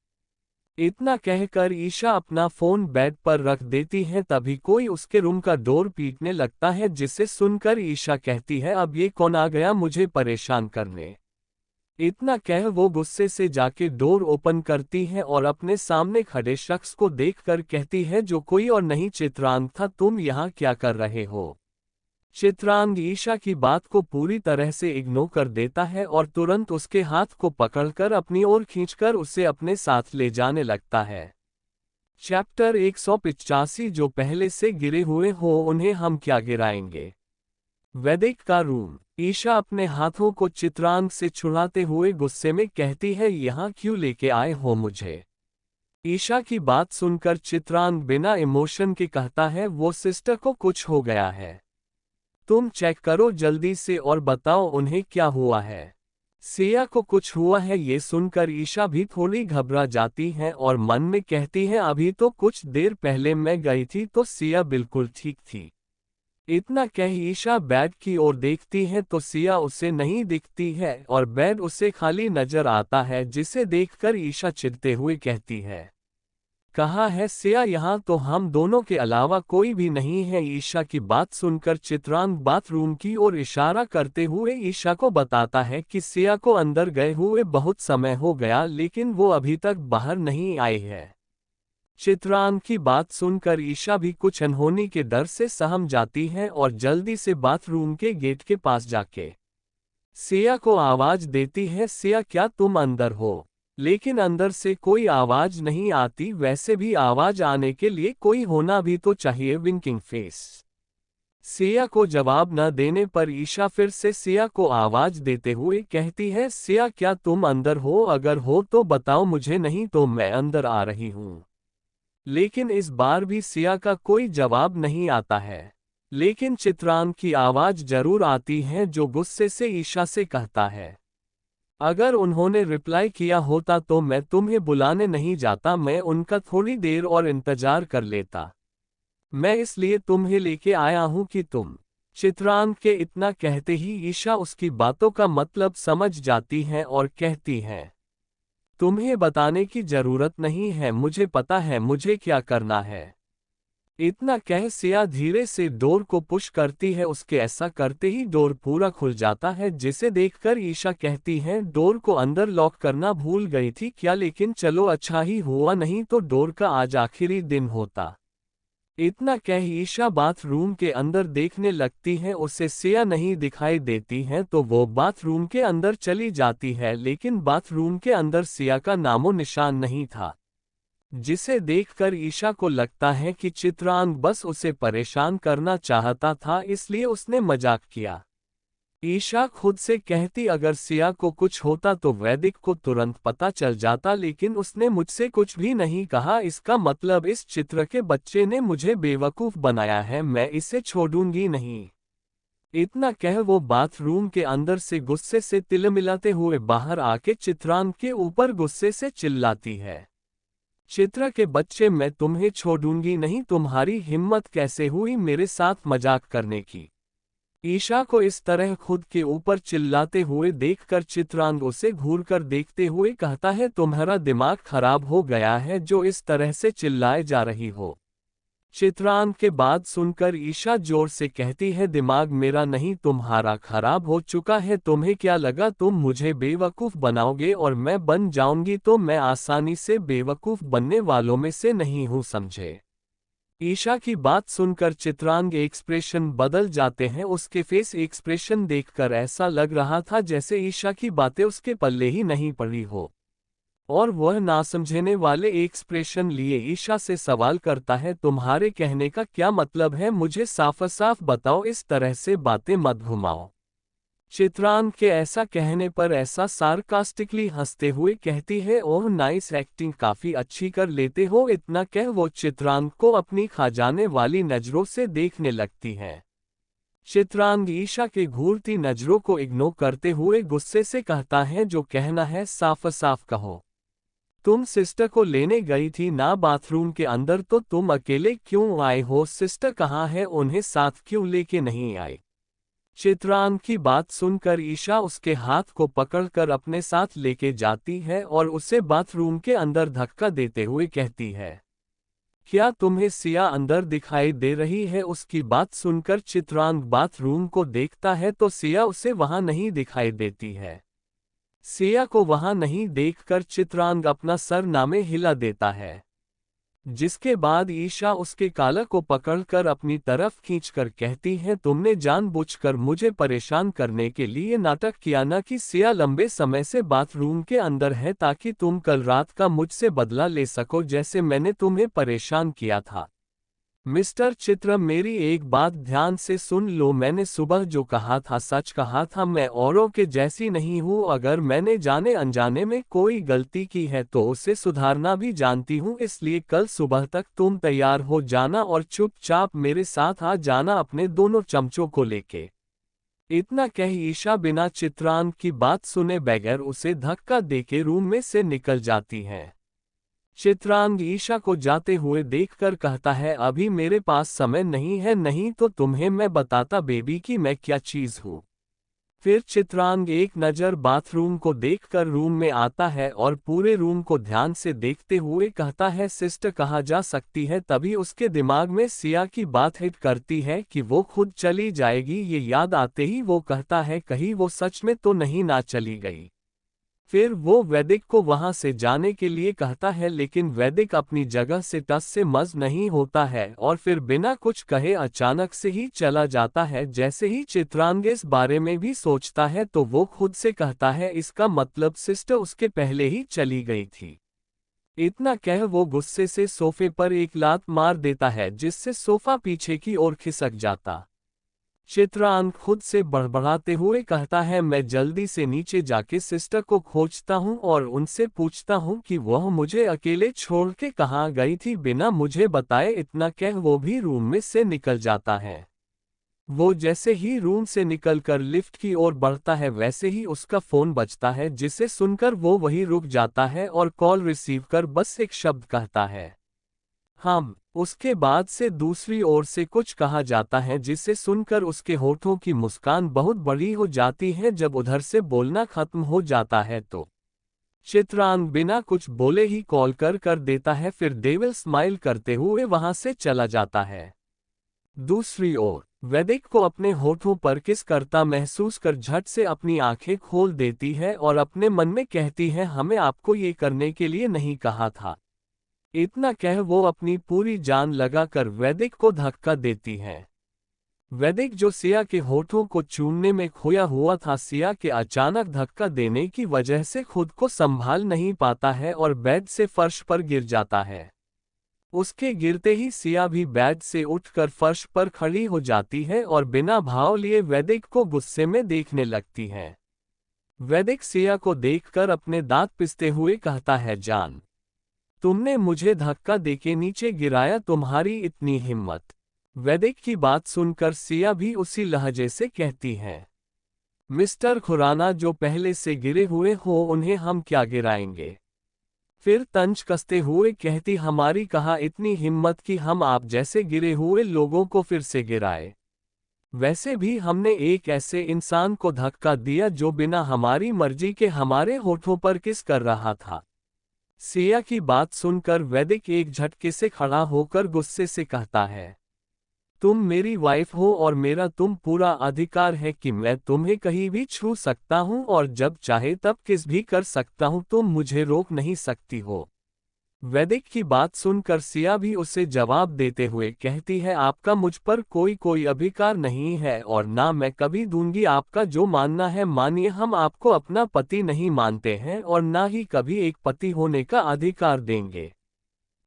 Speaker 1: इतना कहकर ईशा अपना फोन बेड पर रख देती है, तभी कोई उसके रूम का डोर पीटने लगता है, जिसे सुनकर ईशा कहती है, अब ये कौन आ गया मुझे परेशान करने। इतना कह वो गुस्से से जाके डोर ओपन करती है और अपने सामने खड़े शख्स को देखकर कहती है, जो कोई और नहीं चित्रांग था, तुम यहाँ क्या कर रहे हो। चित्रांग ईशा की बात को पूरी तरह से इग्नोर कर देता है और तुरंत उसके हाथ को पकड़कर अपनी ओर खींचकर उसे अपने साथ ले जाने लगता है। चैप्टर 185 जो पहले से गिरे हुए हो उन्हें हम क्या गिराएंगे। वैदिक का रूम। ईशा अपने हाथों को चित्रांग से छुड़ाते हुए गुस्से में कहती है, यहाँ क्यों लेके आए हो मुझे। ईशा की बात सुनकर चित्रांग बिना इमोशन के कहता है, वो सिस्टर को कुछ हो गया है। तुम चेक करो जल्दी से और बताओ उन्हें क्या हुआ है। सिया को कुछ हुआ है। ये सुनकर ईशा भी थोड़ी घबरा जाती है और मन में कहती है, अभी तो कुछ देर पहले मैं गई थी तो सिया बिल्कुल ठीक थी। इतना कह ईशा बेड की ओर देखती है तो सिया उसे नहीं दिखती है और बेड उसे खाली नजर आता है, जिसे देखकर ईशा चिढ़ते हुए कहती है, कहाँ है सिया, यहाँ तो हम दोनों के अलावा कोई भी नहीं है। ईशा की बात सुनकर चित्रांग बाथरूम की ओर इशारा करते हुए ईशा को बताता है कि सिया को अंदर गए हुए बहुत समय हो गया, लेकिन वो अभी तक बाहर नहीं आई है। चित्रांग की बात सुनकर ईशा भी कुछ अनहोनी के डर से सहम जाती है और जल्दी से बाथरूम के गेट के पास जाके सिया को आवाज देती है, सिया क्या तुम अंदर हो। लेकिन अंदर से कोई आवाज नहीं आती। वैसे भी आवाज आने के लिए कोई होना भी तो चाहिए। Winking face. सिया को जवाब न देने पर ईशा फिर से सिया को आवाज देते हुए कहती है, सिया क्या तुम अंदर हो, अगर हो तो बताओ मुझे, नहीं तो मैं अंदर आ रही हूँ। लेकिन इस बार भी सिया का कोई जवाब नहीं आता है। लेकिन चित्रांग की आवाज जरूर आती है, जो गुस्से से ईशा से कहता है, अगर उन्होंने रिप्लाई किया होता तो मैं तुम्हें बुलाने नहीं जाता, मैं उनका थोड़ी देर और इंतजार कर लेता। मैं इसलिए तुम्हें लेके आया हूं कि तुम। चित्रांग के इतना कहते ही ईशा उसकी बातों का मतलब समझ जाती है और कहती है, तुम्हें बताने की जरूरत नहीं है, मुझे पता है मुझे क्या करना है। इतना कह सिया धीरे से डोर को पुश करती है। उसके ऐसा करते ही डोर पूरा खुल जाता है, जिसे देखकर ईशा कहती है, डोर को अंदर लॉक करना भूल गई थी क्या, लेकिन चलो अच्छा ही हुआ, नहीं तो डोर का आज आखिरी दिन होता। इतना कह ईशा बाथरूम के अंदर देखने लगती है। उसे सिया नहीं दिखाई देती है तो वो बाथरूम के अंदर चली जाती है, लेकिन बाथरूम के अंदर सिया का नामो निशान नहीं था, जिसे देखकर ईशा को लगता है कि चित्रांग बस उसे परेशान करना चाहता था, इसलिए उसने मजाक किया। ईशा खुद से कहती, अगर सिया को कुछ होता तो वैदिक को तुरंत पता चल जाता, लेकिन उसने मुझसे कुछ भी नहीं कहा। इसका मतलब इस चित्र के बच्चे ने मुझे बेवकूफ बनाया है, मैं इसे छोड़ूंगी नहीं। इतना कह वो बाथरूम के अंदर से गुस्से से तिलमिलाते हुए बाहर आके चित्रांग के ऊपर गुस्से से चिल्लाती है, चित्र के बच्चे, मैं तुम्हें छोड़ूंगी नहीं, तुम्हारी हिम्मत कैसे हुई मेरे साथ मजाक करने की। ईशा को इस तरह खुद के ऊपर चिल्लाते हुए देखकर चित्रांग उसे घूरकर देखते हुए कहता है, तुम्हारा दिमाग खराब हो गया है जो इस तरह से चिल्लाए जा रही हो। चित्रांग के बात सुनकर ईशा जोर से कहती है, दिमाग मेरा नहीं तुम्हारा खराब हो चुका है। तुम्हें क्या लगा तुम मुझे बेवकूफ बनाओगे और मैं बन जाऊंगी, तो मैं आसानी से बेवकूफ बनने वालों में से नहीं हूं, समझे। ईशा की बात सुनकर चित्रांग एक्सप्रेशन बदल जाते हैं। उसके फेस एक्सप्रेशन देखकर ऐसा लग रहा था जैसे ईशा की बातें उसके पल्ले ही नहीं पड़ी हो, और वह नासमझने वाले एक्सप्रेशन लिए ईशा से सवाल करता है, तुम्हारे कहने का क्या मतलब है, मुझे साफ साफ बताओ, इस तरह से बातें मत घुमाओ। चित्रांग के ऐसा कहने पर ऐसा सार्कास्टिकली हंसते हुए कहती है, ओह नाइस एक्टिंग, काफी अच्छी कर लेते हो। इतना कह वो चित्रांग को अपनी खा जाने वाली नजरों से देखने लगती है। चित्रांग ईशा के घूरती नजरों को इग्नोर करते हुए गुस्से से कहता है, जो कहना है साफ साफ कहो। तुम सिस्टर को लेने गई थी ना बाथरूम के अंदर, तो तुम अकेले क्यों आए हो, सिस्टर कहाँ है, उन्हें साथ क्यों लेके नहीं आए। चित्रांग की बात सुनकर ईशा उसके हाथ को पकड़कर अपने साथ लेके जाती है और उसे बाथरूम के अंदर धक्का देते हुए कहती है, क्या तुम्हें सिया अंदर दिखाई दे रही है। उसकी बात सुनकर चित्रांग बाथरूम को देखता है तो सिया उसे वहां नहीं दिखाई देती है। सिया को वहां नहीं देखकर चित्रांग अपना सर नामे हिला देता है, जिसके बाद ईशा उसके कालर को पकड़कर अपनी तरफ खींचकर कहती है, तुमने जानबूझकर मुझे परेशान करने के लिए नाटक किया ना कि सिया लंबे समय से बाथरूम के अंदर है ताकि तुम कल रात का मुझसे बदला ले सको जैसे मैंने तुम्हें परेशान किया था। मिस्टर चित्र, मेरी एक बात ध्यान से सुन लो, मैंने सुबह जो कहा था सच कहा था। मैं औरों के जैसी नहीं हूँ। अगर मैंने जाने अनजाने में कोई गलती की है तो उसे सुधारना भी जानती हूँ। इसलिए कल सुबह तक तुम तैयार हो जाना और चुपचाप मेरे साथ आ जाना अपने दोनों चमचों को लेके। इतना कह ईशा बिना चित्रांग की बात सुने बगैर उसे धक्का देके रूम में से निकल जाती है। चित्रांग ईशा को जाते हुए देखकर कहता है, अभी मेरे पास समय नहीं है, नहीं तो तुम्हें मैं बताता बेबी कि मैं क्या चीज हूँ। फिर चित्रांग एक नज़र बाथरूम को देखकर रूम में आता है और पूरे रूम को ध्यान से देखते हुए कहता है, सिस्टर कहा जा सकती है। तभी उसके दिमाग में सिया की बात हिट करती है कि वो खुद चली जाएगी। ये याद आते ही वो कहता है, कहीं वो सच में तो नहीं ना चली गई। फिर वो वैदिक को वहां से जाने के लिए कहता है, लेकिन वैदिक अपनी जगह से टस से मस नहीं होता है और फिर बिना कुछ कहे अचानक से ही चला जाता है। जैसे ही चित्रांग इस बारे में भी सोचता है तो वो खुद से कहता है, इसका मतलब सिस्टर उसके पहले ही चली गई थी। इतना कह वो गुस्से से सोफे पर एक लात मार देता है जिससे सोफा पीछे की ओर खिसक जाता। चित्रांग खुद से बड़बड़ाते हुए कहता है, मैं जल्दी से नीचे जाके सिस्टर को खोजता हूँ और उनसे पूछता हूँ कि वह मुझे अकेले छोड़ के कहाँ गई थी बिना मुझे बताए। इतना कह वो भी रूम में से निकल जाता है। वो जैसे ही रूम से निकलकर लिफ्ट की ओर बढ़ता है वैसे ही उसका फोन बजता है, जिसे सुनकर वो वहीं रुक जाता है और कॉल रिसीव कर बस एक शब्द कहता है, हम। उसके बाद से दूसरी ओर से कुछ कहा जाता है जिसे सुनकर उसके होठों की मुस्कान बहुत बड़ी हो जाती है। जब उधर से बोलना खत्म हो जाता है तो चित्रांग बिना कुछ बोले ही कॉल कर देता है। फिर डेविल स्माइल करते हुए वहां से चला जाता है। दूसरी ओर वैदिक को अपने होठों पर किस करता महसूस कर झट से अपनी आंखें खोल देती है और अपने मन में कहती है, हमें आपको ये करने के लिए नहीं कहा था। इतना कह वो अपनी पूरी जान लगाकर वैदिक को धक्का देती है। वैदिक जो सिया के होठों को चूमने में खोया हुआ था, सिया के अचानक धक्का देने की वजह से खुद को संभाल नहीं पाता है और बेड से फर्श पर गिर जाता है। उसके गिरते ही सिया भी बेड से उठकर फर्श पर खड़ी हो जाती है और बिना भाव लिए वैदिक को गुस्से में देखने लगती है। वैदिक सिया को देखकर अपने दांत पिसते हुए कहता है, जान, तुमने मुझे धक्का देके नीचे गिराया, तुम्हारी इतनी हिम्मत। वैदिक की बात सुनकर सिया भी उसी लहजे से कहती है, मिस्टर खुराना, जो पहले से गिरे हुए हो उन्हें हम क्या गिराएंगे। फिर तंज कसते हुए कहती, हमारी कहाँ इतनी हिम्मत कि हम आप जैसे गिरे हुए लोगों को फिर से गिराए। वैसे भी हमने एक ऐसे इंसान को धक्का दिया जो बिना हमारी मर्जी के हमारे होठों पर किस कर रहा था। सिया की बात सुनकर वैदिक एक झटके से खड़ा होकर गुस्से से कहता है, तुम मेरी वाइफ हो और मेरा तुम पूरा अधिकार है कि मैं तुम्हें कहीं भी छू सकता हूं और जब चाहे तब किस भी कर सकता हूं, तुम मुझे रोक नहीं सकती हो। वैदिक की बात सुनकर सिया भी उसे जवाब देते हुए कहती है, आपका मुझ पर कोई अधिकार नहीं है और ना मैं कभी दूंगी। आपका जो मानना है मानिए, हम आपको अपना पति नहीं मानते हैं और ना ही कभी एक पति होने का अधिकार देंगे।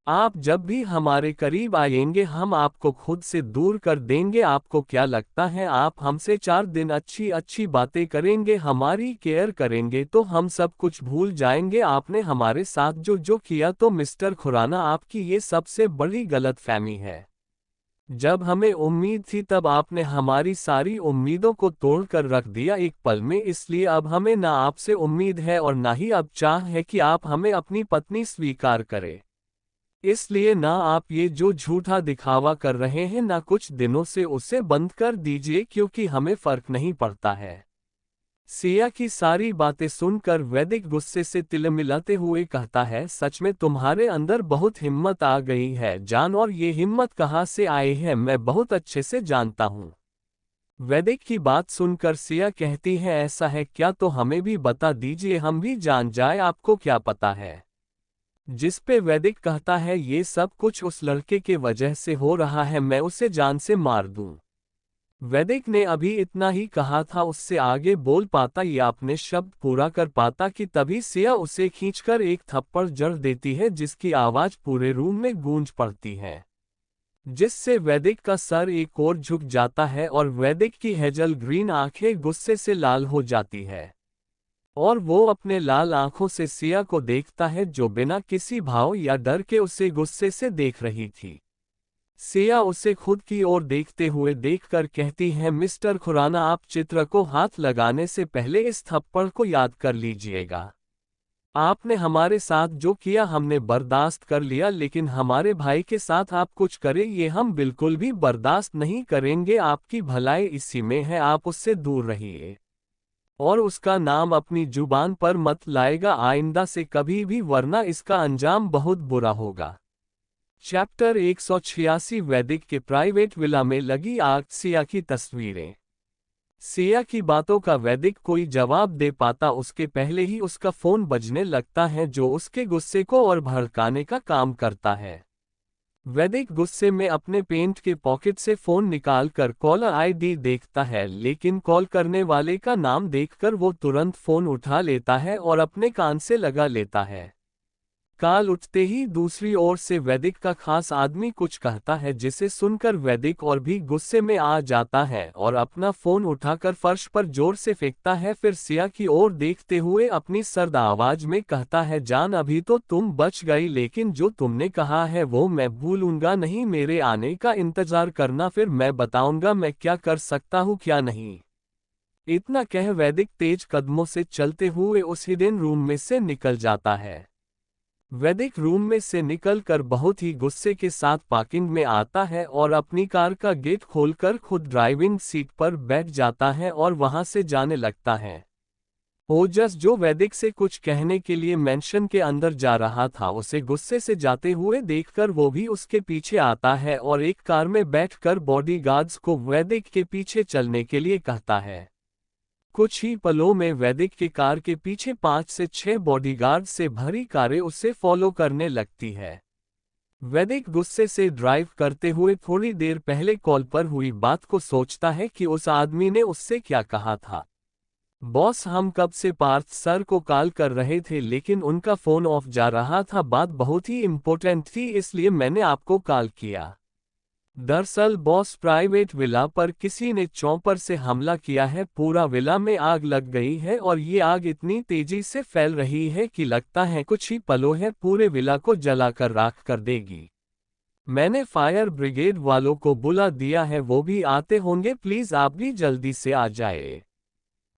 Speaker 1: आप जब भी हमारे करीब आएंगे हम आपको खुद से दूर कर देंगे। आपको क्या लगता है आप हमसे 4 दिन अच्छी अच्छी बातें करेंगे, हमारी केयर करेंगे तो हम सब कुछ भूल जाएंगे। आपने हमारे साथ जो जो किया तो मिस्टर खुराना, आपकी ये सबसे बड़ी गलतफहमी है। जब हमें उम्मीद थी तब आपने हमारी सारी उम्मीदों को तोड़कर रख दिया एक पल में। इसलिए अब हमें ना आपसे उम्मीद है और ना ही अब चाह है कि आप हमें अपनी पत्नी स्वीकार करें। इसलिए ना आप ये जो झूठा दिखावा कर रहे हैं ना कुछ दिनों से उसे बंद कर दीजिए, क्योंकि हमें फर्क नहीं पड़ता है। सिया की सारी बातें सुनकर वैदिक गुस्से से तिलमिलाते हुए कहता है, सच में तुम्हारे अंदर बहुत हिम्मत आ गई है जान, और ये हिम्मत कहाँ से आई है मैं बहुत अच्छे से जानता हूँ। वैदिक की बात सुनकर सिया कहती है, ऐसा है क्या, तो हमें भी बता दीजिए, हम भी जान जाए, आपको क्या पता है। जिस पे वैदिक कहता है, ये सब कुछ उस लड़के के वजह से हो रहा है, मैं उसे जान से मार दूं। वैदिक ने अभी इतना ही कहा था, उससे आगे बोल पाता या अपने शब्द पूरा कर पाता कि तभी सिया उसे खींचकर एक थप्पड़ जड़ देती है, जिसकी आवाज पूरे रूम में गूंज पड़ती है, जिससे वैदिक का सर एक ओर झुक जाता है और वैदिक की हेजल ग्रीन आंखें गुस्से से लाल हो जाती है और वो अपने लाल आंखों से सिया को देखता है, जो बिना किसी भाव या डर के उसे गुस्से से देख रही थी। सिया उसे खुद की ओर देखते हुए देखकर कहती है, मिस्टर खुराना, आप चित्र को हाथ लगाने से पहले इस थप्पड़ को याद कर लीजिएगा। आपने हमारे साथ जो किया हमने बर्दाश्त कर लिया, लेकिन हमारे भाई के साथ आप कुछ करें ये हम बिल्कुल भी बर्दाश्त नहीं करेंगे। आपकी भलाई इसी में है, आप उससे दूर रहिए और उसका नाम अपनी जुबान पर मत लाएगा आइंदा से कभी भी, वरना इसका अंजाम बहुत बुरा होगा। चैप्टर 186 वैदिक के प्राइवेट विला में लगी आग। सिया की तस्वीरें। सिया की बातों का वैदिक कोई जवाब दे पाता उसके पहले ही उसका फोन बजने लगता है, जो उसके गुस्से को और भड़काने का काम करता है। वैदिक गुस्से में अपने पेंट के पॉकेट से फोन निकालकर कॉलर आईडी देखता है, लेकिन कॉल करने वाले का नाम देखकर वो तुरंत फोन उठा लेता है और अपने कान से लगा लेता है। कॉल उठते ही दूसरी ओर से वैदिक का खास आदमी कुछ कहता है, जिसे सुनकर वैदिक और भी गुस्से में आ जाता है और अपना फोन उठाकर फर्श पर जोर से फेंकता है। फिर सिया की ओर देखते हुए अपनी सर्द आवाज में कहता है, जान अभी तो तुम बच गई, लेकिन जो तुमने कहा है वो मैं भूलूंगा नहीं। मेरे आने का इंतजार करना, फिर मैं बताऊंगा मैं क्या कर सकता हूँ क्या नहीं। इतना कह वैदिक तेज कदमों से चलते हुए उस हिडन रूम में से निकल जाता है। वैदिक रूम में से निकलकर बहुत ही गुस्से के साथ पार्किंग में आता है और अपनी कार का गेट खोलकर खुद ड्राइविंग सीट पर बैठ जाता है और वहां से जाने लगता है। ओजस, जो वैदिक से कुछ कहने के लिए मेंशन के अंदर जा रहा था, उसे गुस्से से जाते हुए देखकर वो भी उसके पीछे आता है और एक कार में बैठकर बॉडीगार्ड्स को वैदिक के पीछे चलने के लिए कहता है। कुछ ही पलों में वैदिक की कार के पीछे 5 से 6 बॉडीगार्ड से भरी कारें उसे फॉलो करने लगती है। वैदिक गुस्से से ड्राइव करते हुए थोड़ी देर पहले कॉल पर हुई बात को सोचता है कि उस आदमी ने उससे क्या कहा था। बॉस, हम कब से पार्थ सर को कॉल कर रहे थे, लेकिन उनका फोन ऑफ जा रहा था। बात बहुत ही इम्पोर्टेंट थी, इसलिए मैंने आपको कॉल किया। दरअसल बॉस, प्राइवेट विला पर किसी ने चॉपर से हमला किया है। पूरा विला में आग लग गई है और ये आग इतनी तेजी से फैल रही है कि लगता है कुछ ही पलों है पूरे विला को जलाकर राख कर देगी। मैंने फायर ब्रिगेड वालों को बुला दिया है, वो भी आते होंगे, प्लीज आप भी जल्दी से आ जाए।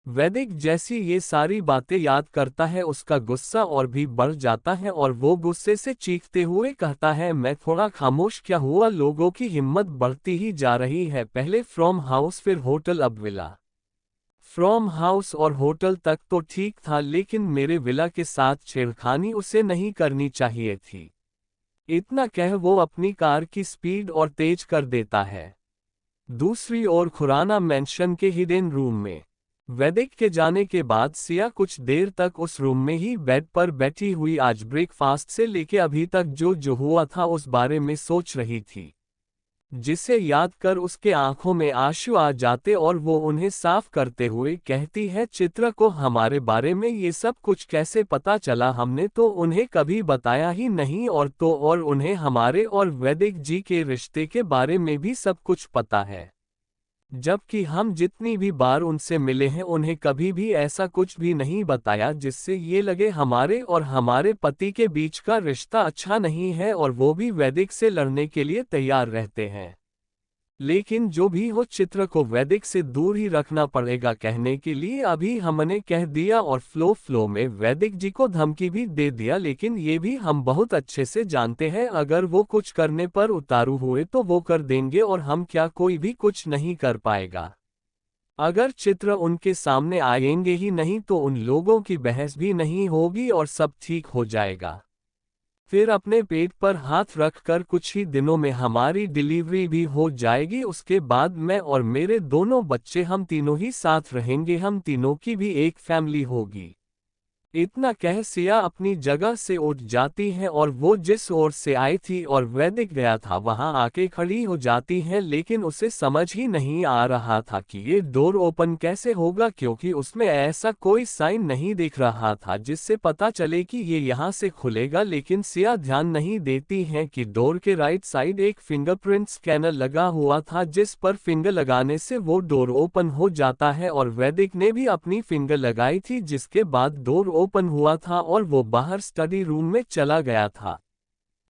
Speaker 1: वैदिक जैसी ये सारी बातें याद करता है, उसका गुस्सा और भी बढ़ जाता है और वो गुस्से से चीखते हुए कहता है, मैं थोड़ा खामोश क्या हुआ, लोगों की हिम्मत बढ़ती ही जा रही है। पहले फ्रॉम हाउस, फिर होटल, अब विला। फ्रॉम हाउस और होटल तक तो ठीक था, लेकिन मेरे विला के साथ छेड़खानी उसे नहीं करनी चाहिए थी। इतना कह वो अपनी कार की स्पीड और तेज कर देता है। दूसरी ओर खुराना मेंशन के हिडन रूम में वैदिक के जाने के बाद सिया कुछ देर तक उस रूम में ही बेड पर बैठी हुई आज ब्रेकफास्ट से लेके अभी तक जो जो हुआ था उस बारे में सोच रही थी, जिसे याद कर उसके आंखों में आंसू आ जाते और वो उन्हें साफ करते हुए कहती है, चित्रा को हमारे बारे में ये सब कुछ कैसे पता चला, हमने तो उन्हें कभी बताया ही नहीं, और उन्हें हमारे और वैदिक जी के रिश्ते के बारे में भी सब कुछ पता है, जबकि हम जितनी भी बार उनसे मिले हैं उन्हें कभी भी ऐसा कुछ भी नहीं बताया जिससे ये लगे हमारे और हमारे पति के बीच का रिश्ता अच्छा नहीं है, और वो भी वैदिक से लड़ने के लिए तैयार रहते हैं। लेकिन जो भी हो, चित्र को वैदिक से दूर ही रखना पड़ेगा। कहने के लिए अभी हमने कह दिया और फ्लो में वैदिक जी को धमकी भी दे दिया, लेकिन ये भी हम बहुत अच्छे से जानते हैं, अगर वो कुछ करने पर उतारू हुए तो वो कर देंगे और हम क्या, कोई भी कुछ नहीं कर पाएगा। अगर चित्र उनके सामने आएंगे ही नहीं तो उन लोगों की बहस भी नहीं होगी और सब ठीक हो जाएगा। फिर अपने पेट पर हाथ रखकर कुछ ही दिनों में हमारी डिलीवरी भी हो जाएगी। उसके बाद मैं और मेरे दोनों बच्चे हम तीनों ही साथ रहेंगे, हम तीनों की भी एक फैमिली होगी। इतना कह सिया अपनी जगह से उठ जाती है और वो जिस ओर से आई थी और वैदिक गया था वहां आके खड़ी हो जाती है, लेकिन उसे समझ ही नहीं आ रहा था कि ये डोर ओपन कैसे होगा, क्योंकि उसमें ऐसा कोई साइन नहीं दिख रहा था जिससे पता चले कि ये यहाँ से खुलेगा। लेकिन सिया ध्यान नहीं देती है कि डोर के राइट साइड एक फिंगरप्रिंट स्कैनर लगा हुआ था, जिस पर फिंगर लगाने से वो डोर ओपन हो जाता है और वैदिक ने भी अपनी फिंगर लगाई थी, जिसके बाद डोर ओपन हुआ था और वो बाहर स्टडी रूम में चला गया था।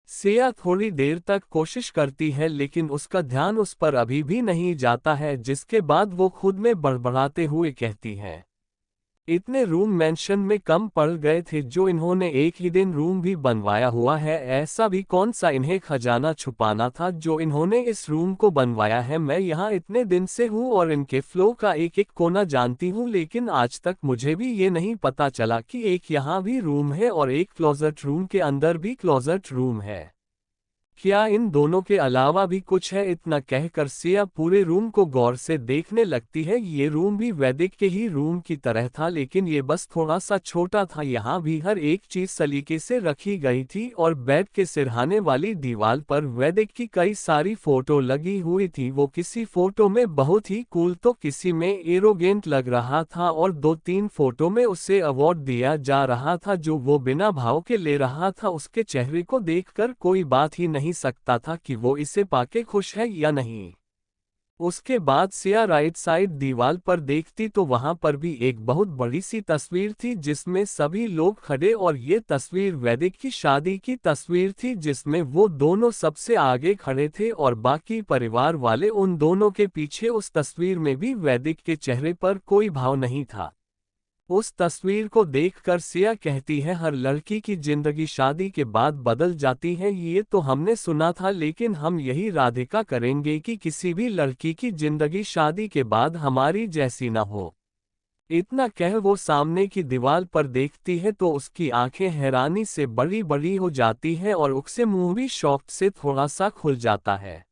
Speaker 1: सिया थोड़ी देर तक कोशिश करती है लेकिन उसका ध्यान उस पर अभी भी नहीं जाता है, जिसके बाद वो खुद में बड़बड़ाते हुए कहती है, इतने रूम मेंशन में कम पड़ गए थे जो इन्होंने एक ही दिन रूम भी बनवाया हुआ है। ऐसा भी कौन सा इन्हें खजाना छुपाना था जो इन्होंने इस रूम को बनवाया है। मैं यहाँ इतने दिन से हूँ और इनके फ्लो का एक एक कोना जानती हूँ, लेकिन आज तक मुझे भी ये नहीं पता चला कि एक यहाँ भी रूम है और एक क्लोजेट रूम के अंदर भी क्लोजेट रूम है। क्या इन दोनों के अलावा भी कुछ है? इतना कहकर सिया पूरे रूम को गौर से देखने लगती है। ये रूम भी वैदिक के ही रूम की तरह था, लेकिन ये बस थोड़ा सा छोटा था। यहाँ भी हर एक चीज सलीके से रखी गई थी और बेड के सिरहाने वाली दीवार पर वैदिक की कई सारी फोटो लगी हुई थी। वो किसी फोटो में बहुत ही कूल तो किसी में एरोगेंट लग रहा था और 2-3 फोटो में उसे अवार्ड दिया जा रहा था जो वो बिना भाव के ले रहा था। उसके चेहरे को देखकर कोई बात ही नहीं सकता था कि वो इसे पाके खुश है या नहीं। उसके बाद सिया राइट साइड दीवार पर देखती तो वहां पर भी एक बहुत बड़ी सी तस्वीर थी जिसमें सभी लोग खड़े, और ये तस्वीर वैदिक की शादी की तस्वीर थी जिसमें वो दोनों सबसे आगे खड़े थे और बाकी परिवार वाले उन दोनों के पीछे। उस तस्वीर में भी वैदिक के चेहरे पर कोई भाव नहीं था। उस तस्वीर को देखकर सिया कहती है, हर लड़की की जिंदगी शादी के बाद बदल जाती है, ये तो हमने सुना था, लेकिन हम यही राधिका करेंगे कि किसी भी लड़की की जिंदगी शादी के बाद हमारी जैसी न हो। इतना कह वो सामने की दीवार पर देखती है तो उसकी आंखें हैरानी से बड़ी बड़ी हो जाती है और उससे मुंह भी शौक से थोड़ा सा खुल जाता है।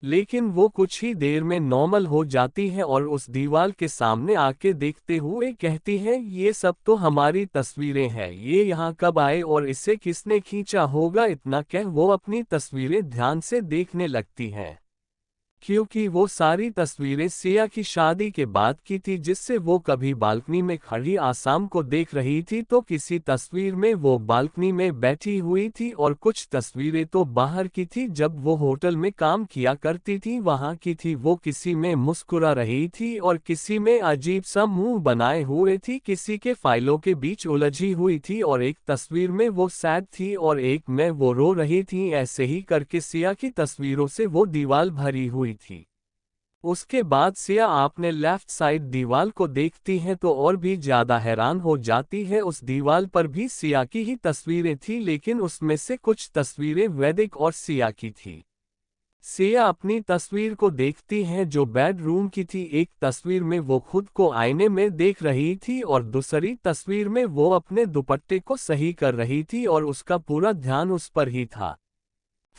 Speaker 1: लेकिन वो कुछ ही देर में नॉर्मल हो जाती है और उस दीवार के सामने आके देखते हुए कहती है, ये सब तो हमारी तस्वीरें हैं, ये यहाँ कब आए और इसे किसने खींचा होगा। इतना कह वो अपनी तस्वीरें ध्यान से देखने लगती हैं, क्योंकि वो सारी तस्वीरें सिया की शादी के बाद की थी, जिससे वो कभी बालकनी में खड़ी आसाम को देख रही थी तो किसी तस्वीर में वो बालकनी में बैठी हुई थी और कुछ तस्वीरें तो बाहर की थी जब वो होटल में काम किया करती थी वहां की थी। वो किसी में मुस्कुरा रही थी और किसी में अजीब सा मुंह बनाए हुए थी, किसी के फाइलों के बीच उलझी हुई थी और एक तस्वीर में वो सैड थी और एक में वो रो रही थी। ऐसे ही करके सिया की तस्वीरों से वो दीवार भरी हुई थी। उसके बाद सिया आपने लेफ्ट साइड दीवार को देखती है तो और भी ज्यादा हैरान हो जाती है। उस दीवार पर भी सिया की ही तस्वीरें थी, लेकिन उसमें से कुछ तस्वीरें वैदिक और सिया की थी। सिया अपनी तस्वीर को देखती है जो बेडरूम की थी। एक तस्वीर में वो खुद को आईने में देख रही थी और दूसरी तस्वीर में वो अपने दुपट्टे को सही कर रही थी और उसका पूरा ध्यान उस पर ही था।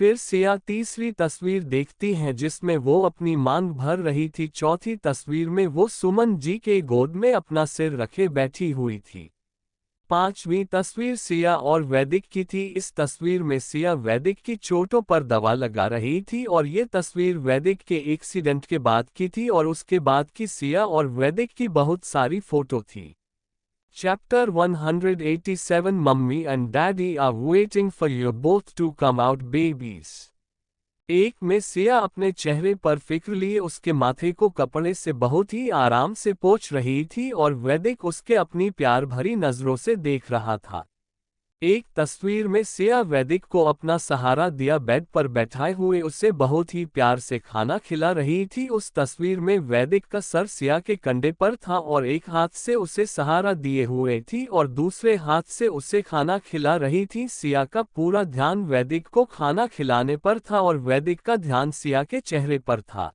Speaker 1: फिर सिया तीसरी तस्वीर देखती हैं जिसमें वो अपनी मांग भर रही थी। चौथी तस्वीर में वो सुमन जी के गोद में अपना सिर रखे बैठी हुई थी। पांचवी तस्वीर सिया और वैदिक की थी। इस तस्वीर में सिया वैदिक की चोटों पर दवा लगा रही थी और ये तस्वीर वैदिक के एक्सीडेंट के बाद की थी और उसके बाद की सिया और वैदिक की बहुत सारी फोटो थी। Chapter 187 Mummy and Daddy are waiting for you both to come out babies। एक में सिया अपने चेहरे पर फिक्र लिए उसके माथे को कपड़े से बहुत ही आराम से पोंछ रही थी और वैदिक उसके अपनी प्यार भरी नजरों से देख रहा था। एक तस्वीर में सिया वैदिक को अपना सहारा दिया बेड पर बैठाए हुए उसे बहुत ही प्यार से खाना खिला रही थी। उस तस्वीर में वैदिक का सर सिया के कंधे पर था और एक हाथ से उसे सहारा दिए हुए थी और दूसरे हाथ से उसे खाना खिला रही थी। सिया का पूरा ध्यान वैदिक को खाना खिलाने पर था और वैदिक का ध्यान सिया के चेहरे पर था।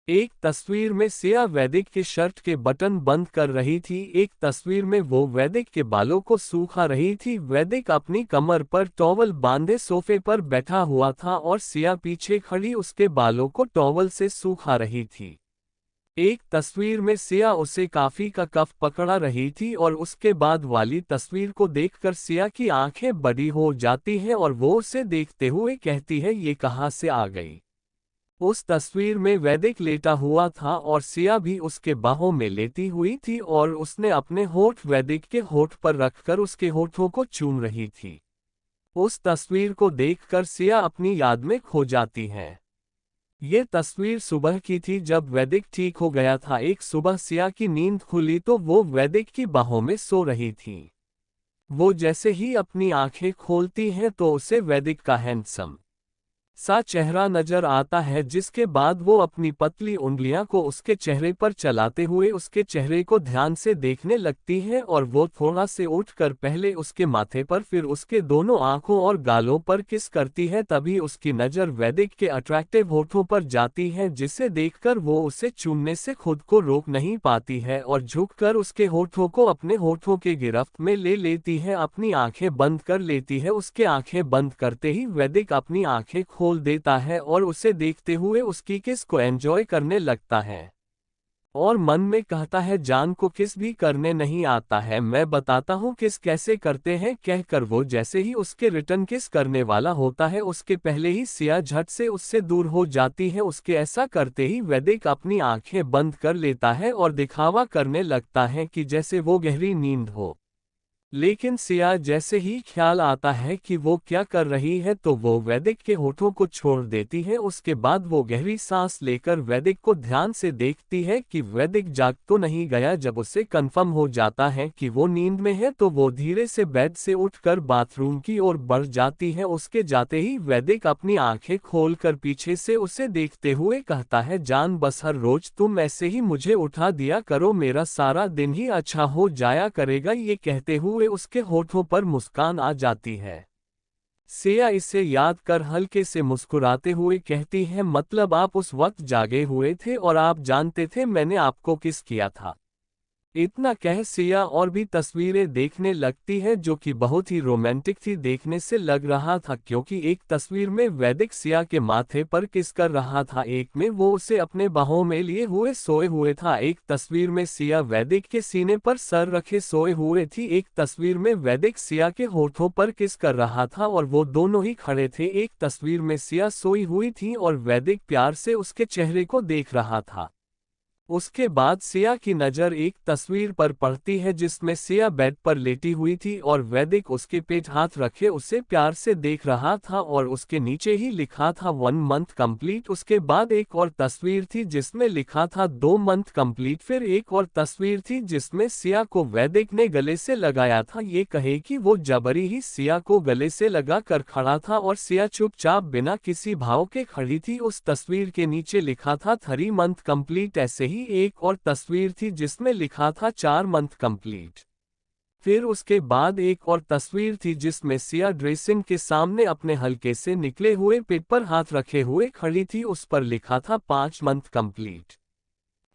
Speaker 1: एक तस्वीर में सिया वैदिक के शर्ट के बटन बंद कर रही थी, एक तस्वीर में वो वैदिक के बालों को सूखा रही थी। वैदिक अपनी कमर पर टॉवल बांधे सोफे पर बैठा हुआ था और सिया पीछे खड़ी उसके बालों को टॉवल से सूखा रही थी। एक तस्वीर में सिया उसे कॉफी का कप पकड़ा रही थी और उसके बाद वाली तस्वीर को देखकर सिया की आंखें बड़ी हो जाती हैं और वो उसे देखते हुए कहती है, ये कहाँ से आ गई। उस तस्वीर में वैदिक लेटा हुआ था और सिया भी उसके बाहों में लेटी हुई थी और उसने अपने होठ वैदिक के होठ पर रखकर उसके होठों को चूम रही थी। उस तस्वीर को देखकर सिया अपनी याद में खो जाती है। ये तस्वीर सुबह की थी जब वैदिक ठीक हो गया था। एक सुबह सिया की नींद खुली तो वो वैदिक की बाहों में सो रही थी। वो जैसे ही अपनी आंखें खोलती है तो उसे वैदिक का हैंडसम सा चेहरा नजर आता है, जिसके बाद वो अपनी पतली उंगलियां को उसके चेहरे पर चलाते हुए उसके चेहरे को ध्यान से देखने लगती है और वो थोड़ा से उठकर पहले उसके माथे पर फिर उसके दोनों आंखों और गालों पर किस करती है। तभी उसकी नज़र वैदिक के अट्रैक्टिव होठों पर जाती है, जिसे देखकर वो उसे चूमने से खुद को रोक नहीं पाती है और झुककर उसके होठों को अपने होठों के गिरफ्त में ले लेती है, अपनी आंखें बंद कर लेती है। उसके आंखें बंद करते ही वैदिक अपनी आंखें खोल देता है और उसे देखते हुए उसकी किस को एंजॉय करने लगता है और मन में कहता है, जान को किस भी करने नहीं आता है, मैं बताता हूँ किस कैसे करते हैं। कहकर वो जैसे ही उसके रिटर्न किस करने वाला होता है उसके पहले ही सिया झट से उससे दूर हो जाती है। उसके ऐसा करते ही वैदिक अपनी आंखें बंद कर लेता है और दिखावा करने लगता है कि जैसे वो गहरी नींद हो। लेकिन सिया जैसे ही ख्याल आता है कि वो क्या कर रही है तो वो वैदिक के होठों को छोड़ देती है। उसके बाद वो गहरी सांस लेकर वैदिक को ध्यान से देखती है कि वैदिक जाग तो नहीं गया। जब उसे कंफर्म हो जाता है कि वो नींद में है तो वो धीरे से बेड से उठकर बाथरूम की ओर बढ़ जाती है। उसके जाते ही वैदिक अपनी आंखें खोलकर पीछे से उसे देखते हुए कहता है, जान बस हर रोज तुम ऐसे ही मुझे उठा दिया करो, मेरा सारा दिन ही अच्छा हो जाया करेगा। ये कहते हुए उसके होठों पर मुस्कान आ जाती है। सिया इसे याद कर हल्के से मुस्कुराते हुए कहती है, मतलब आप उस वक्त जागे हुए थे और आप जानते थे मैंने आपको किस किया था। इतना कह सिया और भी तस्वीरें देखने लगती है जो कि बहुत ही रोमांटिक थी। देखने से लग रहा था क्योंकि एक तस्वीर में वैदिक सिया के माथे पर किस कर रहा था, एक में वो उसे अपने बाहों में लिए हुए सोए हुए था। एक तस्वीर में सिया वैदिक के सीने पर सर रखे सोए हुए थी। एक तस्वीर में वैदिक सिया के होठों पर किस कर रहा था और वो दोनों ही खड़े थे। एक तस्वीर में सिया सोई हुई थी और वैदिक प्यार से उसके चेहरे को देख रहा था। उसके बाद सिया की नज़र एक तस्वीर पर पड़ती है जिसमें सिया बेड पर लेटी हुई थी और वैदिक उसके पेट हाथ रखे उसे प्यार से देख रहा था और उसके नीचे ही लिखा था 1 मंथ कंप्लीट। उसके बाद एक और तस्वीर थी जिसमें लिखा था 2 मंथ कंप्लीट। फिर एक और तस्वीर थी जिसमें सिया को वैदिक ने गले से लगाया था। ये कहे कि वो जबरी ही सिया को गले से लगा कर खड़ा था और सिया चुपचाप बिना किसी भाव के खड़ी थी। उस तस्वीर के नीचे लिखा था 3 मंथ कंप्लीट। ऐसे ही एक और तस्वीर थी जिसमें लिखा था 4 मंथ कंप्लीट। फिर उसके बाद एक और तस्वीर थी जिसमें सिया ड्रेसिंग के सामने अपने हल्के से निकले हुए पेट पर हाथ रखे हुए खड़ी थी, उस पर लिखा था 5 मंथ कंप्लीट।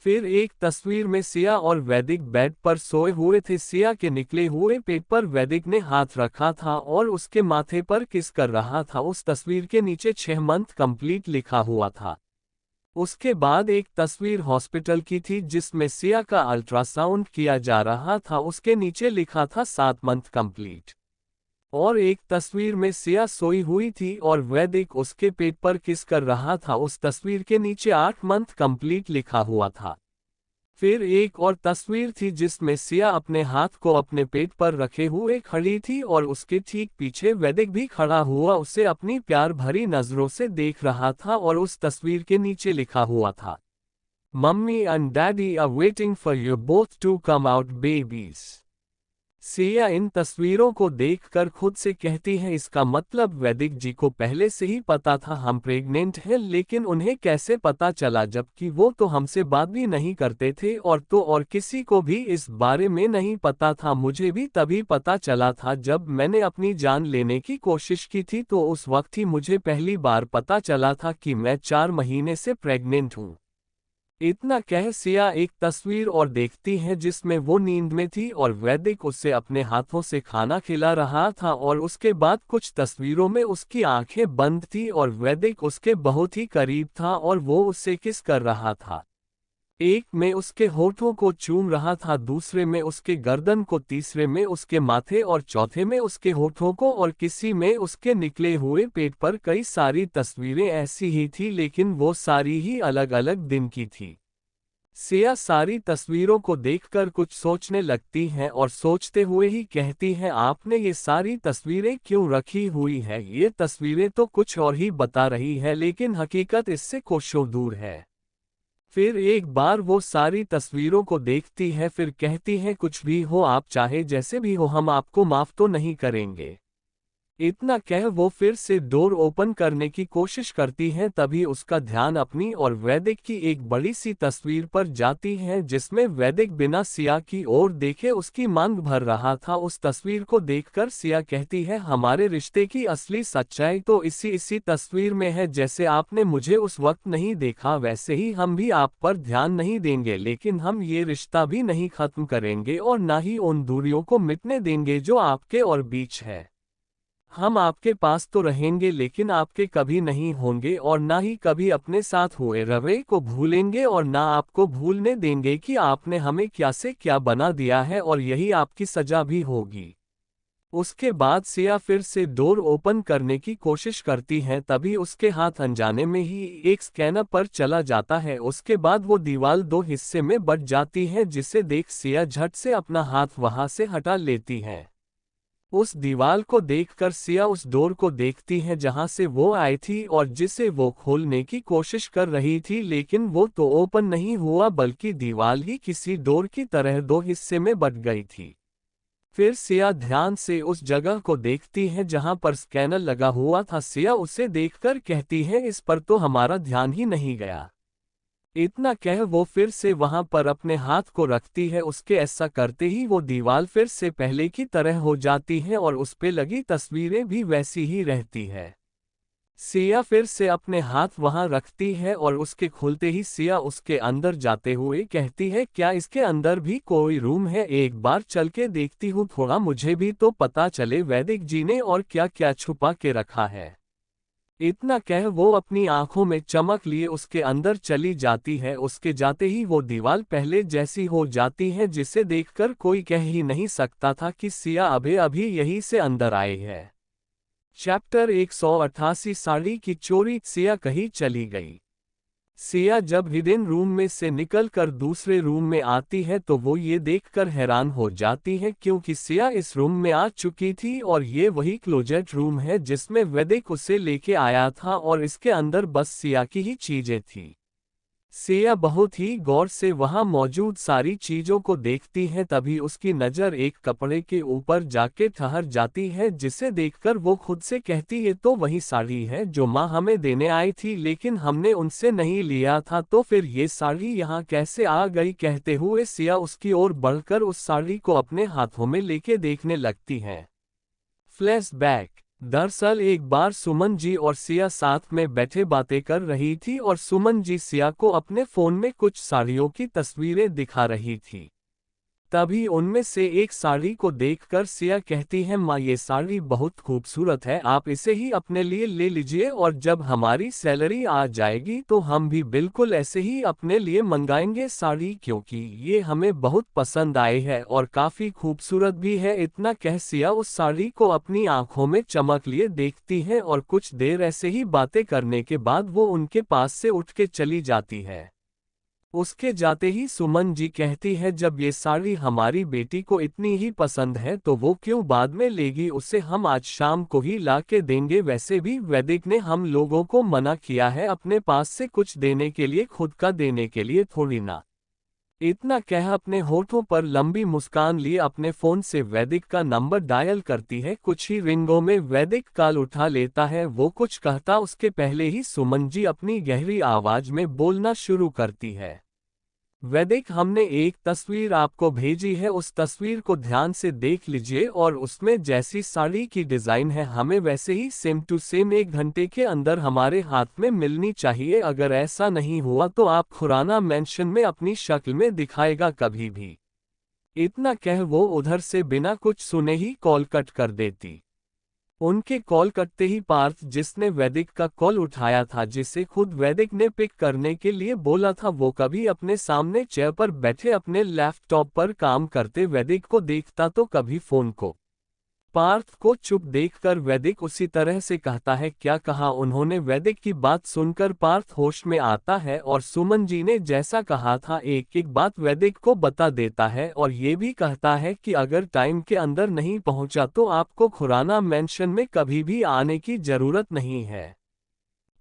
Speaker 1: फिर एक तस्वीर में सिया और वैदिक बेड पर सोए हुए थे। सिया के निकले हुए पेट पर वैदिक ने हाथ रखा था और उसके माथे पर किस कर रहा था। उस तस्वीर के नीचे 6 मंथ कंप्लीट लिखा हुआ था। उसके बाद एक तस्वीर हॉस्पिटल की थी जिसमें सिया का अल्ट्रासाउंड किया जा रहा था, उसके नीचे लिखा था 7 मंथ कंप्लीट। और एक तस्वीर में सिया सोई हुई थी और वैदिक उसके पेट पर किस कर रहा था, उस तस्वीर के नीचे 8 मंथ कंप्लीट लिखा हुआ था। फिर एक और तस्वीर थी जिसमें सिया अपने हाथ को अपने पेट पर रखे हुए खड़ी थी और उसके ठीक पीछे वैदिक भी खड़ा हुआ उसे अपनी प्यार भरी नजरों से देख रहा था और उस तस्वीर के नीचे लिखा हुआ था, mummy and daddy are waiting for you both to come out babies. Siya इन तस्वीरों को देखकर खुद से कहती है, इसका मतलब वैदिक जी को पहले से ही पता था हम प्रेग्नेंट हैं, लेकिन उन्हें कैसे पता चला जबकि वो तो हमसे बात भी नहीं करते थे और किसी को भी इस बारे में नहीं पता था। मुझे भी तभी पता चला था जब मैंने अपनी जान लेने की कोशिश की थी, तो उस वक्त ही मुझे पहली बार पता चला था कि मैं 4 महीने से प्रेग्नेंट हूँ। इतना कह सिया एक तस्वीर और देखती है जिसमें वो नींद में थी और वैदिक उसे अपने हाथों से खाना खिला रहा था, और उसके बाद कुछ तस्वीरों में उसकी आंखें बंद थी और वैदिक उसके बहुत ही करीब था और वो उससे किस कर रहा था। एक में उसके होठों को चूम रहा था, दूसरे में उसके गर्दन को, तीसरे में उसके माथे और चौथे में उसके होठों को, और किसी में उसके निकले हुए पेट पर। कई सारी तस्वीरें ऐसी ही थी लेकिन वो सारी ही अलग अलग दिन की थी। सिया सारी तस्वीरों को देखकर कुछ सोचने लगती है और सोचते हुए ही कहती है, आपने ये सारी तस्वीरें क्यों रखी हुई है? ये तस्वीरें तो कुछ और ही बता रही है लेकिन हकीकत इससे कोसों दूर है। फिर एक बार वो सारी तस्वीरों को देखती है, फिर कहती है, कुछ भी हो, आप चाहे जैसे भी हो, हम आपको माफ तो नहीं करेंगे। इतना कह वो फिर से डोर ओपन करने की कोशिश करती है, तभी उसका ध्यान अपनी और वैदिक की एक बड़ी सी तस्वीर पर जाती है जिसमें वैदिक बिना सिया की ओर देखे उसकी मांग भर रहा था। उस तस्वीर को देखकर सिया कहती है, हमारे रिश्ते की असली सच्चाई तो इसी तस्वीर में है। जैसे आपने मुझे उस वक्त नहीं देखा वैसे ही हम भी आप पर ध्यान नहीं देंगे, लेकिन हम ये रिश्ता भी नहीं खत्म करेंगे और ना ही उन दूरियों को मिटने देंगे जो आपके और बीच है। हम आपके पास तो रहेंगे लेकिन आपके कभी नहीं होंगे, और ना ही कभी अपने साथ हुए रवैये को भूलेंगे, और ना आपको भूलने देंगे कि आपने हमें क्या से क्या बना दिया है, और यही आपकी सजा भी होगी। उसके बाद सिया फिर से डोर ओपन करने की कोशिश करती है, तभी उसके हाथ अनजाने में ही एक स्कैनर पर चला जाता है। उसके बाद वो दीवार दो हिस्से में बट जाती है, जिसे देख सिया झट से अपना हाथ वहां से हटा लेती है। उस दीवार को देखकर सिया उस डोर को देखती है जहां से वो आई थी और जिसे वो खोलने की कोशिश कर रही थी, लेकिन वो तो ओपन नहीं हुआ बल्कि दीवार ही किसी डोर की तरह दो हिस्से में बट गई थी। फिर सिया ध्यान से उस जगह को देखती है जहां पर स्कैनर लगा हुआ था। सिया उसे देखकर कहती है, इस पर तो हमारा ध्यान ही नहीं गया। इतना कह वो फिर से वहां पर अपने हाथ को रखती है। उसके ऐसा करते ही वो दीवार फिर से पहले की तरह हो जाती है और उस पे लगी तस्वीरें भी वैसी ही रहती है। सिया फिर से अपने हाथ वहां रखती है और उसके खुलते ही सिया उसके अंदर जाते हुए कहती है, क्या इसके अंदर भी कोई रूम है? एक बार चल के देखती हूँ, थोड़ा मुझे भी तो पता चले वैदिक जी ने और क्या क्या छुपा के रखा है। इतना कह वो अपनी आंखों में चमक लिए उसके अंदर चली जाती है। उसके जाते ही वो दीवार पहले जैसी हो जाती है, जिसे देखकर कोई कह ही नहीं सकता था कि सिया अभी अभी यहीं से अंदर आए है। चैप्टर 188 साड़ी की चोरी। सिया कहीं चली गई। सिया जब हिडन रूम में से निकलकर दूसरे रूम में आती है तो वो ये देखकर हैरान हो जाती है, क्योंकि सिया इस रूम में आ चुकी थी और ये वही क्लोजेट रूम है जिसमें वैदिक उसे लेके आया था, और इसके अंदर बस सिया की ही चीजें थी। सिया बहुत ही गौर से वहां मौजूद सारी चीजों को देखती है, तभी उसकी नजर एक कपड़े के ऊपर जाके ठहर जाती है, जिसे देखकर वो खुद से कहती है, तो वही साड़ी है जो माँ हमें देने आई थी लेकिन हमने उनसे नहीं लिया था, तो फिर ये साड़ी यहाँ कैसे आ गई? कहते हुए सिया उसकी ओर बढ़कर उस साड़ी को अपने हाथों में लेके देखने लगती है। फ्लैशबैक। दरअसल एक बार सुमन जी और सिया साथ में बैठे बातें कर रही थी और सुमन जी सिया को अपने फोन में कुछ साड़ियों की तस्वीरें दिखा रही थी। तभी उनमें से एक साड़ी को देखकर सिया कहती है, माँ ये साड़ी बहुत खूबसूरत है, आप इसे ही अपने लिए ले लीजिए और जब हमारी सैलरी आ जाएगी तो हम भी बिल्कुल ऐसे ही अपने लिए मंगाएंगे साड़ी, क्योंकि ये हमें बहुत पसंद आई है और काफ़ी खूबसूरत भी है। इतना कह सिया उस साड़ी को अपनी आंखों में चमक लिए देखती है और कुछ देर ऐसे ही बातें करने के बाद वो उनके पास से उठ के चली जाती है। उसके जाते ही सुमन जी कहती है, जब ये साड़ी हमारी बेटी को इतनी ही पसंद है तो वो क्यों बाद में लेगी, उसे हम आज शाम को ही ला के देंगे। वैसे भी वैदिक ने हम लोगों को मना किया है अपने पास से कुछ देने के लिए, खुद का देने के लिए थोड़ी ना। इतना कह अपने होठों पर लंबी मुस्कान लिए अपने फोन से वैदिक का नंबर डायल करती है। कुछ ही रिंगों में वैदिक कॉल उठा लेता है। वो कुछ कहता उसके पहले ही सुमन जी अपनी गहरी आवाज में बोलना शुरू करती है। वैदिक, हमने एक तस्वीर आपको भेजी है, उस तस्वीर को ध्यान से देख लीजिए और उसमें जैसी साड़ी की डिज़ाइन है हमें वैसे ही सेम टू सेम 1 घंटे के अंदर हमारे हाथ में मिलनी चाहिए। अगर ऐसा नहीं हुआ तो आप खुराना मेंशन में अपनी शक्ल में दिखाएगा कभी भी। इतना कह वो उधर से बिना कुछ सुने ही कॉल कट कर देती। उनके कॉल कटते ही पार्थ, जिसने वैदिक का कॉल उठाया था, जिसे खुद वैदिक ने पिक करने के लिए बोला था, वो कभी अपने सामने चेयर पर बैठे अपने लैपटॉप पर काम करते वैदिक को देखता तो कभी फोन को। पार्थ को चुप देखकर वैदिक उसी तरह से कहता है, क्या कहा उन्होंने? वैदिक की बात सुनकर पार्थ होश में आता है और सुमन जी ने जैसा कहा था एक एक बात वैदिक को बता देता है और ये भी कहता है कि अगर टाइम के अंदर नहीं पहुंचा तो आपको खुराना मेंशन में कभी भी आने की जरूरत नहीं है।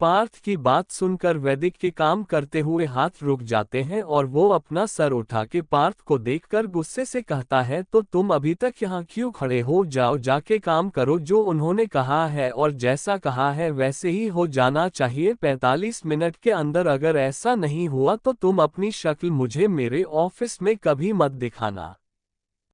Speaker 1: पार्थ की बात सुनकर वैदिक के काम करते हुए हाथ रुक जाते हैं और वो अपना सर उठा के पार्थ को देखकर गुस्से से कहता है, तो तुम अभी तक यहाँ क्यों खड़े हो? जाओ, जाके काम करो जो उन्होंने कहा है और जैसा कहा है वैसे ही हो जाना चाहिए 45 मिनट के अंदर। अगर ऐसा नहीं हुआ तो तुम अपनी शक्ल मुझे मेरे ऑफिस में कभी मत दिखाना।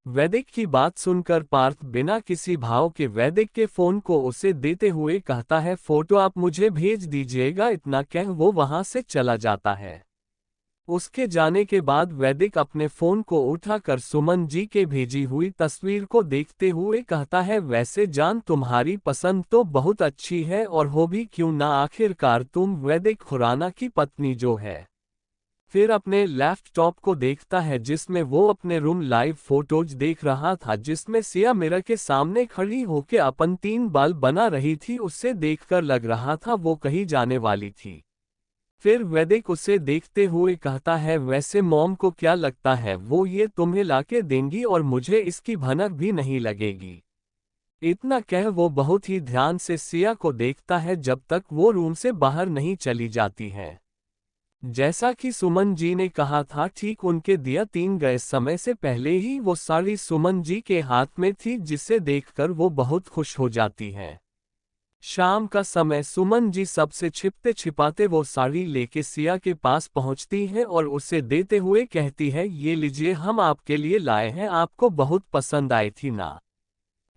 Speaker 1: वैदिक की बात सुनकर पार्थ बिना किसी भाव के वैदिक के फोन को उसे देते हुए कहता है, फोटो आप मुझे भेज दीजिएगा। इतना कह वो वहां से चला जाता है। उसके जाने के बाद वैदिक अपने फोन को उठाकर सुमन जी के भेजी हुई तस्वीर को देखते हुए कहता है, वैसे जान तुम्हारी पसंद तो बहुत अच्छी है और हो भी क्यों ना, आखिरकार तुम वैदिक खुराना की पत्नी जो है। फिर अपने लैपटॉप को देखता है जिसमें वो अपने रूम लाइव फोटोज देख रहा था, जिसमें सिया मिरर के सामने खड़ी होके अपन 3 बाल बना रही थी। उससे देखकर लग रहा था वो कहीं जाने वाली थी। फिर वैदिक उसे देखते हुए कहता है, वैसे मॉम को क्या लगता है वो ये तुम्हें लाके देंगी और मुझे इसकी भनक भी नहीं लगेगी। इतना कह वो बहुत ही ध्यान से सिया को देखता है जब तक वो रूम से बाहर नहीं चली जाती है। जैसा कि सुमन जी ने कहा था, ठीक उनके दिया 3 गए समय से पहले ही वो साड़ी सुमन जी के हाथ में थी, जिसे देखकर वो बहुत खुश हो जाती है। शाम का समय सुमन जी सबसे छिपते छिपाते वो साड़ी लेके सिया के पास पहुंचती है और उसे देते हुए कहती है, ये लीजिए हम आपके लिए लाए हैं, आपको बहुत पसंद आई थी ना।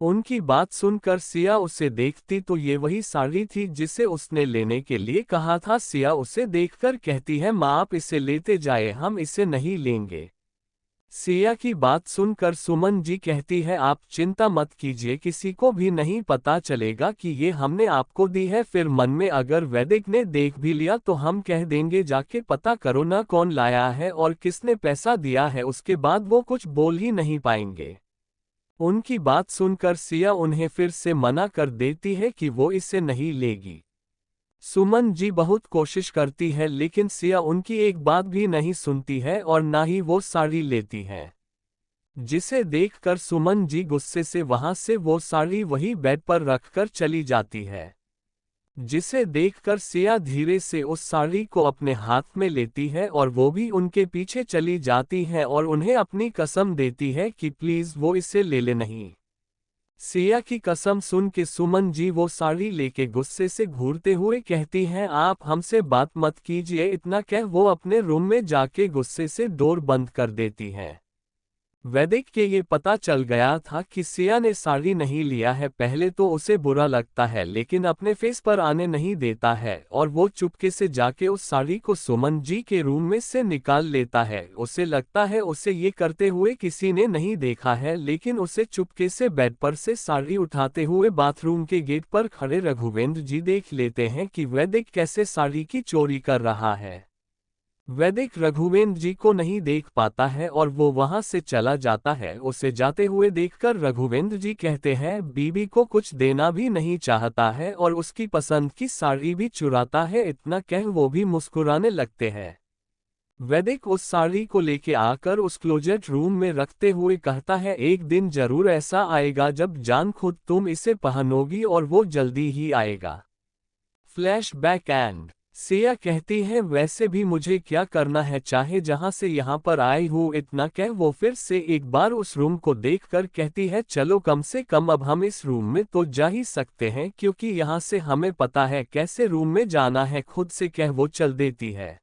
Speaker 1: उनकी बात सुनकर सिया उसे देखती तो ये वही साड़ी थी जिसे उसने लेने के लिए कहा था। सिया उसे देखकर कहती है, माँ आप इसे लेते जाए, हम इसे नहीं लेंगे। सिया की बात सुनकर सुमन जी कहती है, आप चिंता मत कीजिए, किसी को भी नहीं पता चलेगा कि ये हमने आपको दी है। फिर मन में अगर वैदिक ने देख भी लिया तो हम कह देंगे जाके पता करो ना कौन लाया है और किसने पैसा दिया है, उसके बाद वो कुछ बोल ही नहीं पाएंगे। उनकी बात सुनकर सिया उन्हें फिर से मना कर देती है कि वो इसे नहीं लेगी। सुमन जी बहुत कोशिश करती है लेकिन सिया उनकी एक बात भी नहीं सुनती है और ना ही वो साड़ी लेती है। जिसे देखकर सुमन जी गुस्से से वहां से वो साड़ी वही बेड पर रखकर चली जाती है। जिसे देखकर सिया धीरे से उस साड़ी को अपने हाथ में लेती है और वो भी उनके पीछे चली जाती है और उन्हें अपनी कसम देती है कि प्लीज वो इसे ले ले नहीं। सिया की कसम सुन के सुमन जी वो साड़ी लेके गुस्से से घूरते हुए कहती हैं, आप हमसे बात मत कीजिए। इतना कह वो अपने रूम में जाके गुस्से से डोर बंद कर देती है। वैदिक के ये पता चल गया था कि सिया ने साड़ी नहीं लिया है। पहले तो उसे बुरा लगता है लेकिन अपने फेस पर आने नहीं देता है और वो चुपके से जाके उस साड़ी को सुमन जी के रूम में से निकाल लेता है। उसे लगता है उसे ये करते हुए किसी ने नहीं देखा है, लेकिन उसे चुपके से बेड पर से साड़ी उठाते हुए बाथरूम के गेट पर खड़े रघुवेंद्र जी देख लेते हैं कि वैदिक कैसे साड़ी की चोरी कर रहा है। वैदिक रघुवेंद्र जी को नहीं देख पाता है और वो वहां से चला जाता है। उसे जाते हुए देखकर रघुवेंद्र जी कहते हैं, बीबी को कुछ देना भी नहीं चाहता है और उसकी पसंद की साड़ी भी चुराता है। इतना कह वो भी मुस्कुराने लगते हैं। वैदिक उस साड़ी को लेके आकर उस क्लोजेट रूम में रखते हुए कहता है, एक दिन जरूर ऐसा आएगा जब जान खुद तुम इसे पहनोगी और वो जल्दी ही आएगा। फ्लैशबैक एंड सिया कहती है, वैसे भी मुझे क्या करना है, चाहे जहां से यहां पर आई हूं। इतना कह वो फिर से एक बार उस रूम को देखकर कहती है, चलो कम से कम अब हम इस रूम में तो जा ही सकते हैं क्योंकि यहां से हमें पता है कैसे रूम में जाना है। खुद से कह वो चल देती है।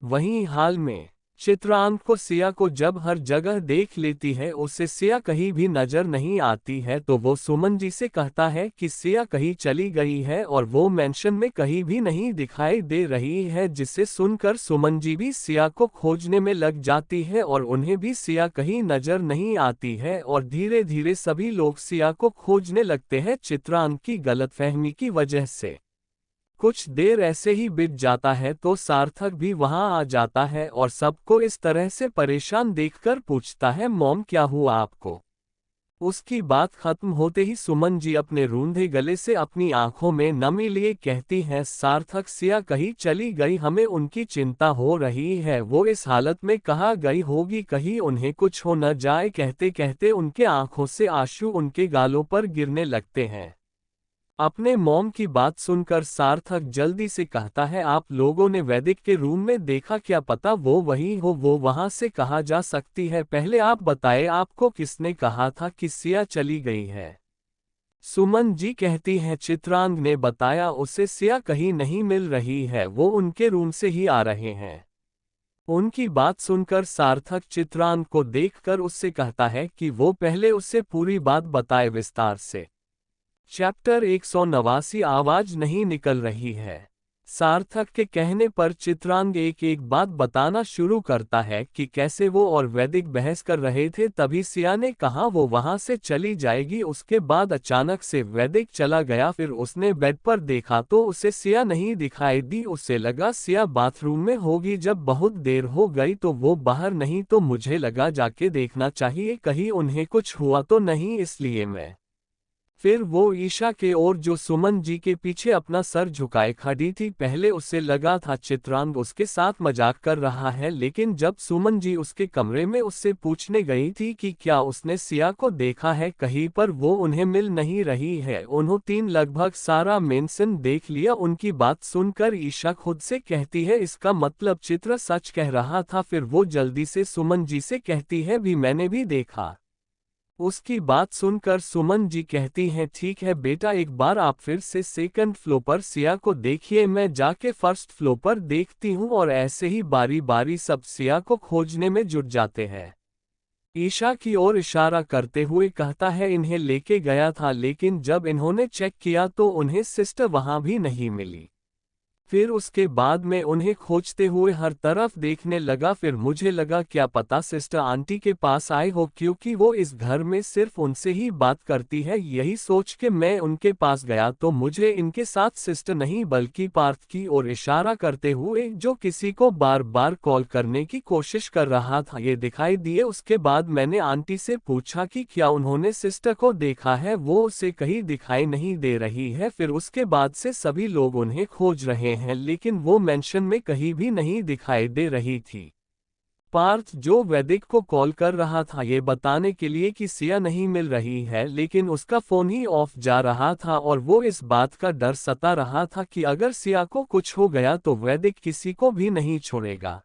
Speaker 1: वहीं हाल में चित्रांग को सिया को जब हर जगह देख लेती है, उसे सिया कहीं भी नजर नहीं आती है, तो वो सुमन जी से कहता है कि सिया कहीं चली गई है और वो मेंशन में कहीं भी नहीं दिखाई दे रही है, जिसे सुनकर सुमन जी भी सिया को खोजने में लग जाती है और उन्हें भी सिया कहीं नजर नहीं आती है और धीरे धीरे सभी लोग सिया को खोजने लगते हैं चित्रांग की गलतफहमी की वजह से। कुछ देर ऐसे ही बीत जाता है तो सार्थक भी वहां आ जाता है और सबको इस तरह से परेशान देखकर पूछता है, मॉम क्या हुआ आपको? उसकी बात खत्म होते ही सुमन जी अपने रूंधे गले से अपनी आंखों में नमी लिए कहती हैं, सार्थक सिया कहीं चली गई, हमें उनकी चिंता हो रही है, वो इस हालत में कहाँ गई होगी, कहीं उन्हें कुछ हो न जाए। कहते कहते उनके आंखों से आंसू उनके गालों पर गिरने लगते हैं। अपने मॉम की बात सुनकर सार्थक जल्दी से कहता है, आप लोगों ने वैदिक के रूम में देखा, क्या पता वो वही हो, वो वहां से कहा जा सकती है, पहले आप बताएं आपको किसने कहा था कि सिया चली गई है? सुमन जी कहती हैं, चित्रांग ने बताया, उसे सिया कहीं नहीं मिल रही है, वो उनके रूम से ही आ रहे हैं। उनकी बात सुनकर सार्थक चित्रांग को देखकर उससे कहता है कि वो पहले उससे पूरी बात बताए विस्तार से। चैप्टर 189 आवाज नहीं निकल रही है। सार्थक के कहने पर चित्रांग एक एक बात बताना शुरू करता है कि कैसे वो और वैदिक बहस कर रहे थे, तभी सिया ने कहा वो वहां से चली जाएगी। उसके बाद अचानक से वैदिक चला गया, फिर उसने बेड पर देखा तो उसे सिया नहीं दिखाई दी। उसे लगा सिया बाथरूम में होगी, जब बहुत देर हो गई तो वो बाहर नहीं, तो मुझे लगा जाके देखना चाहिए कहीं उन्हें कुछ हुआ तो नहीं, इसलिए मैं फिर वो ईशा के ओर जो सुमन जी के पीछे अपना सर झुकाए खड़ी थी, पहले उसे लगा था चित्रांग उसके साथ मजाक कर रहा है, लेकिन जब सुमन जी उसके कमरे में उससे पूछने गई थी कि क्या उसने सिया को देखा है कहीं पर, वो उन्हें मिल नहीं रही है, उन्होंने लगभग सारा मेंशन देख लिया। उनकी बात सुनकर ईशा खुद से कहती है, इसका मतलब चित्र सच कह रहा था। फिर वो जल्दी से सुमन जी से कहती है, भी मैंने भी देखा। उसकी बात सुनकर सुमन जी कहती हैं, ठीक है बेटा, एक बार आप फिर से सेकंड फ्लोर पर सिया को देखिए, मैं जाके फर्स्ट फ्लोर पर देखती हूँ। और ऐसे ही बारी बारी सब सिया को खोजने में जुट जाते हैं। ईशा की ओर इशारा करते हुए कहता है, इन्हें लेके गया था, लेकिन जब इन्होंने चेक किया तो उन्हें सिस्टर वहां भी नहीं मिली। फिर उसके बाद में उन्हें खोजते हुए हर तरफ देखने लगा। फिर मुझे लगा क्या पता सिस्टर आंटी के पास आए हो, क्योंकि वो इस घर में सिर्फ उनसे ही बात करती है। यही सोच के मैं उनके पास गया तो मुझे इनके साथ सिस्टर नहीं बल्कि पार्थ की ओर इशारा करते हुए, जो किसी को बार बार कॉल करने की कोशिश कर रहा था, ये दिखाई दिए। उसके बाद मैंने आंटी से पूछा कि क्या उन्होंने सिस्टर को देखा है, वो उसे कहीं दिखाई नहीं दे रही है। फिर उसके बाद से सभी लोग उन्हें खोज रहे हैं, लेकिन वो मेंशन में कहीं भी नहीं दिखाई दे रही थी। पार्थ जो वैदिक को कॉल कर रहा था ये बताने के लिए कि सिया नहीं मिल रही है, लेकिन उसका फोन ही ऑफ जा रहा था और वो इस बात का डर सता रहा था कि अगर सिया को कुछ हो गया तो वैदिक किसी को भी नहीं छोड़ेगा।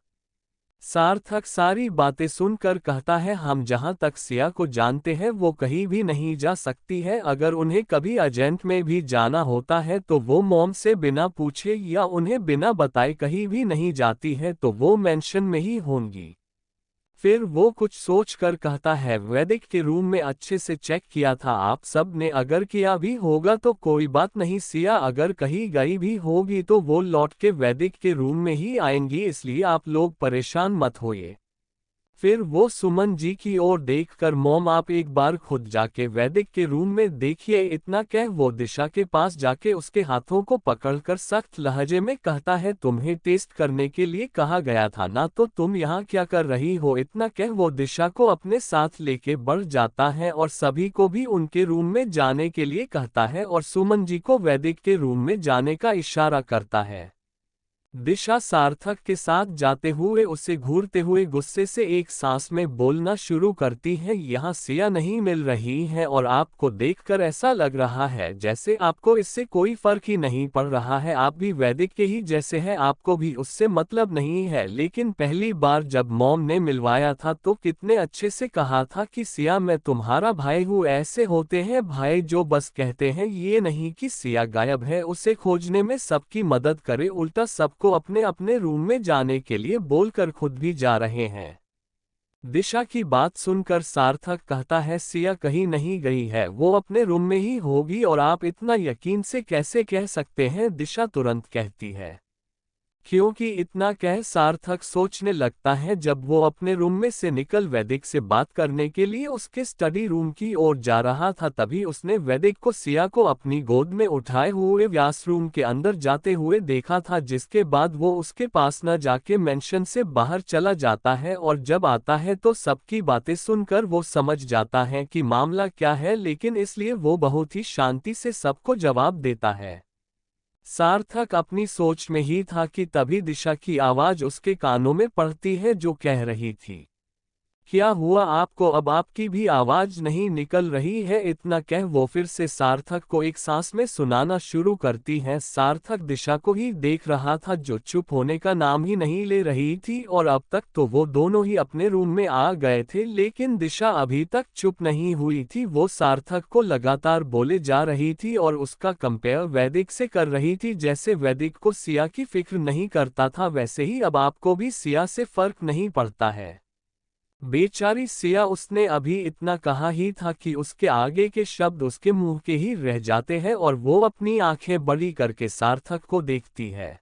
Speaker 1: सार्थक सारी बातें सुनकर कहता है, हम जहां तक सिया को जानते हैं वो कहीं भी नहीं जा सकती है। अगर उन्हें कभी एजेंट में भी जाना होता है तो वो मॉम से बिना पूछे या उन्हें बिना बताए कहीं भी नहीं जाती है, तो वो मेंशन में ही होंगी। फिर वो कुछ सोच कर कहता है, वैदिक के रूम में अच्छे से चेक किया था आप सब ने, अगर किया भी होगा तो कोई बात नहीं, सिया अगर कहीं गई भी होगी तो वो लौट के वैदिक के रूम में ही आएंगी, इसलिए आप लोग परेशान मत होइए। फिर वो सुमन जी की ओर देखकर, मॉम आप एक बार खुद जाके वैदिक के रूम में देखिए, इतना कह वो दिशा के पास जाके उसके हाथों को पकड़कर सख्त लहजे में कहता है, तुम्हें टेस्ट करने के लिए कहा गया था ना, तो तुम यहाँ क्या कर रही हो? इतना कह वो दिशा को अपने साथ लेके बढ़ जाता है और सभी को भी उनके रूम में जाने के लिए कहता है और सुमन जी को वैदिक के रूम में जाने का इशारा करता है। दिशा सार्थक के साथ जाते हुए उसे घूरते हुए गुस्से से एक सांस में बोलना शुरू करती है, यहाँ सिया नहीं मिल रही है और आपको देखकर ऐसा लग रहा है जैसे आपको इससे कोई फर्क ही नहीं पड़ रहा है, आप भी वैदिक के ही जैसे हैं, आपको भी उससे मतलब नहीं है। लेकिन पहली बार जब मॉम ने मिलवाया था तो कितने अच्छे से कहा था कि सिया मैं तुम्हारा भाई हूँ। ऐसे होते हैं भाई जो बस कहते हैं, ये नहीं कि सिया गायब है उसे खोजने में सबकी मदद करे, उल्टा सब को अपने अपने रूम में जाने के लिए बोलकर खुद भी जा रहे हैं। दिशा की बात सुनकर सार्थक कहता है, सिया कहीं नहीं गई है, वो अपने रूम में ही होगी। और आप इतना यकीन से कैसे कह सकते हैं? दिशा तुरंत कहती है। क्योंकि इतना कह सार्थक सोचने लगता है। जब वो अपने रूम में से निकल वैदिक से बात करने के लिए उसके स्टडी रूम की ओर जा रहा था, तभी उसने वैदिक को सिया को अपनी गोद में उठाए हुए व्यास रूम के अंदर जाते हुए देखा था, जिसके बाद वो उसके पास न जाके मेंशन से बाहर चला जाता है। और जब आता है तो सबकी बातें सुनकर वो समझ जाता है कि मामला क्या है, लेकिन इसलिए वो बहुत ही शांति से सबको जवाब देता है। सार्थक अपनी सोच में ही था कि तभी दिशा की आवाज उसके कानों में पड़ती है, जो कह रही थी, क्या हुआ आपको? अब आपकी भी आवाज नहीं निकल रही है? इतना कह वो फिर से सार्थक को एक सांस में सुनाना शुरू करती है। सार्थक दिशा को ही देख रहा था, जो चुप होने का नाम ही नहीं ले रही थी। और अब तक तो वो दोनों ही अपने रूम में आ गए थे, लेकिन दिशा अभी तक चुप नहीं हुई थी। वो सार्थक को लगातार बोले जा रही थी और उसका कंपेयर वैदिक से कर रही थी। जैसे वैदिक को सिया की फिक्र नहीं करता था, वैसे ही अब आपको भी सिया से फर्क नहीं पड़ता है। बेचारी सिया, उसने अभी इतना कहा ही था कि उसके आगे के शब्द उसके मुंह के ही रह जाते हैं। और वो अपनी आंखें बड़ी करके सार्थक को देखती है,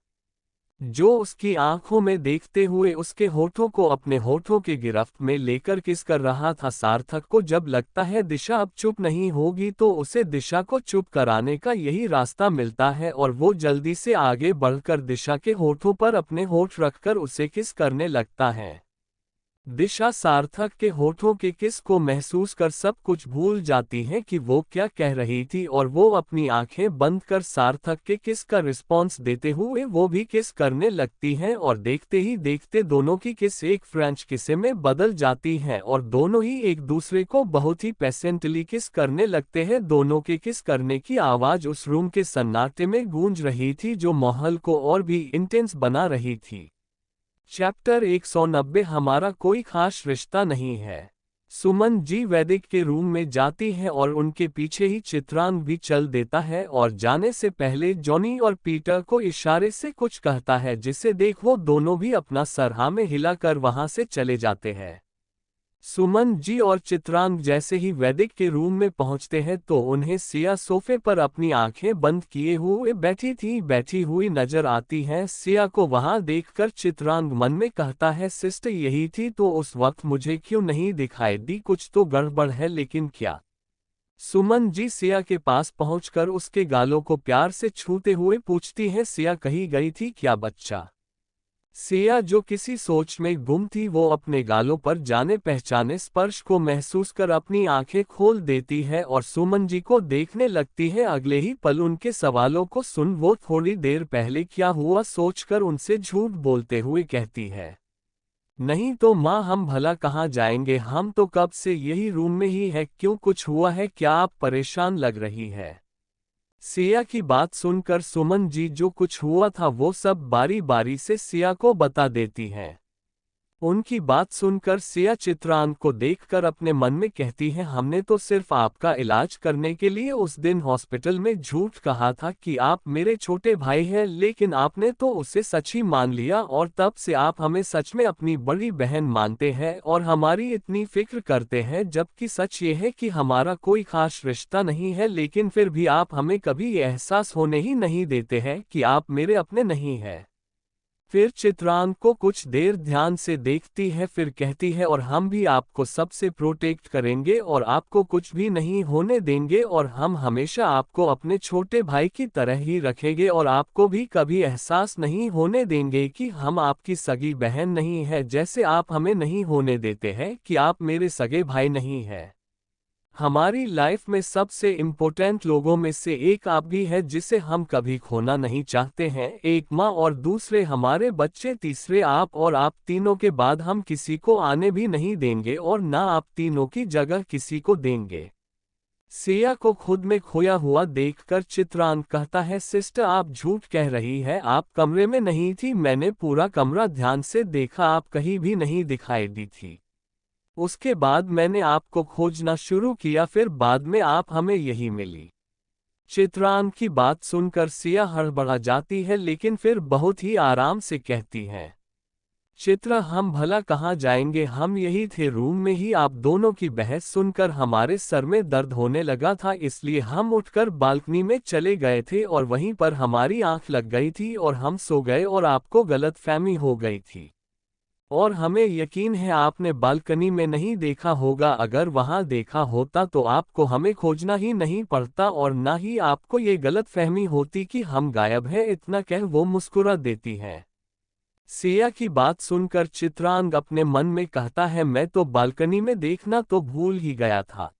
Speaker 1: जो उसकी आंखों में देखते हुए उसके होठों को अपने होठों की गिरफ्त में लेकर किस कर रहा था। सार्थक को जब लगता है दिशा अब चुप नहीं होगी, तो उसे दिशा को चुप कराने का यही रास्ता मिलता है। और वो जल्दी से आगे बढ़कर दिशा के होठों पर अपने होठ रखकर उसे किस करने लगता है। दिशा सार्थक के होठों के किस को महसूस कर सब कुछ भूल जाती है कि वो क्या कह रही थी, और वो अपनी आंखें बंद कर सार्थक के किस का रिस्पॉन्स देते हुए वो भी किस करने लगती हैं। और देखते ही देखते दोनों की किस एक फ्रेंच किसे में बदल जाती है, और दोनों ही एक दूसरे को बहुत ही पेशेंटली किस करने लगते हैं। दोनों के किस करने की आवाज उस रूम के सन्नाटे में गूंज रही थी, जो माहौल को और भी इंटेंस बना रही थी। चैप्टर 190, हमारा कोई खास रिश्ता नहीं है। सुमन जी वैदिक के रूम में जाती है और उनके पीछे ही चित्रांग भी चल देता है। और जाने से पहले जॉनी और पीटर को इशारे से कुछ कहता है, जिसे देख वो दोनों भी अपना सर हाँ में हिलाकर वहां से चले जाते हैं। सुमन जी और चित्रांग जैसे ही वैदिक के रूम में पहुंचते हैं तो उन्हें सिया सोफे पर अपनी आंखें बंद किए हुए बैठी हुई नजर आती है। सिया को वहां देखकर चित्रांग मन में कहता है, सिस्टर यही थी तो उस वक्त मुझे क्यों नहीं दिखाई दी? कुछ तो गड़बड़ है, लेकिन क्या? सुमन जी सिया के पास पहुंचकर उसके गालों को प्यार से छूते हुए पूछती है, सिया कहीं गई थी क्या बच्चा? सिया, जो किसी सोच में गुम थी, वो अपने गालों पर जाने पहचाने स्पर्श को महसूस कर अपनी आंखें खोल देती है और सुमन जी को देखने लगती है। अगले ही पल उनके सवालों को सुन वो थोड़ी देर पहले क्या हुआ सोचकर उनसे झूठ बोलते हुए कहती है, नहीं तो माँ, हम भला कहाँ जाएंगे? हम तो कब से यही रूम में ही है। क्यों, कुछ हुआ है क्या? आप परेशान लग रही है। सिया की बात सुनकर सुमन जी जो कुछ हुआ था वो सब बारी बारी से सिया को बता देती हैं। उनकी बात सुनकर सिया चित्रांग को देखकर अपने मन में कहती है, हमने तो सिर्फ आपका इलाज करने के लिए उस दिन हॉस्पिटल में झूठ कहा था कि आप मेरे छोटे भाई हैं, लेकिन आपने तो उसे सच ही मान लिया। और तब से आप हमें सच में अपनी बड़ी बहन मानते हैं और हमारी इतनी फिक्र करते हैं, जबकि सच ये है कि हमारा कोई खास रिश्ता नहीं है। लेकिन फिर भी आप हमें कभी ये एहसास होने ही नहीं देते हैं कि आप मेरे अपने नहीं हैं। फिर चित्रांग को कुछ देर ध्यान से देखती है, फिर कहती है, और हम भी आपको सबसे प्रोटेक्ट करेंगे और आपको कुछ भी नहीं होने देंगे, और हम हमेशा आपको अपने छोटे भाई की तरह ही रखेंगे, और आपको भी कभी एहसास नहीं होने देंगे कि हम आपकी सगी बहन नहीं है, जैसे आप हमें नहीं होने देते हैं कि आप मेरे सगे भाई नहीं हैं। हमारी लाइफ में सबसे इम्पोर्टेंट लोगों में से एक आप भी है, जिसे हम कभी खोना नहीं चाहते हैं। एक माँ और दूसरे हमारे बच्चे, तीसरे आप, और आप तीनों के बाद हम किसी को आने भी नहीं देंगे और ना आप तीनों की जगह किसी को देंगे। सिया को खुद में खोया हुआ देखकर चित्रांग कहता है, सिस्टर आप झूठ कह रही है, आप कमरे में नहीं थी। मैंने पूरा कमरा ध्यान से देखा, आप कहीं भी नहीं दिखाई दी थी। उसके बाद मैंने आपको खोजना शुरू किया, फिर बाद में आप हमें यही मिली। चित्रांग की बात सुनकर सिया हड़बड़ा जाती है लेकिन फिर बहुत ही आराम से कहती है, चित्रा हम भला कहाँ जाएंगे, हम यही थे रूम में ही। आप दोनों की बहस सुनकर हमारे सर में दर्द होने लगा था, इसलिए हम उठकर बालकनी में चले गए थे और वहीं पर हमारी आंख लग गई थी और हम सो गए और आपको गलतफहमी हो गई थी। और हमें यकीन है आपने बालकनी में नहीं देखा होगा, अगर वहां देखा होता तो आपको हमें खोजना ही नहीं पड़ता और ना ही आपको ये गलतफहमी होती कि हम गायब हैं। इतना कह वो मुस्कुरा देती है। सिया की बात सुनकर चित्रांग अपने मन में कहता है, मैं तो बालकनी में देखना तो भूल ही गया था।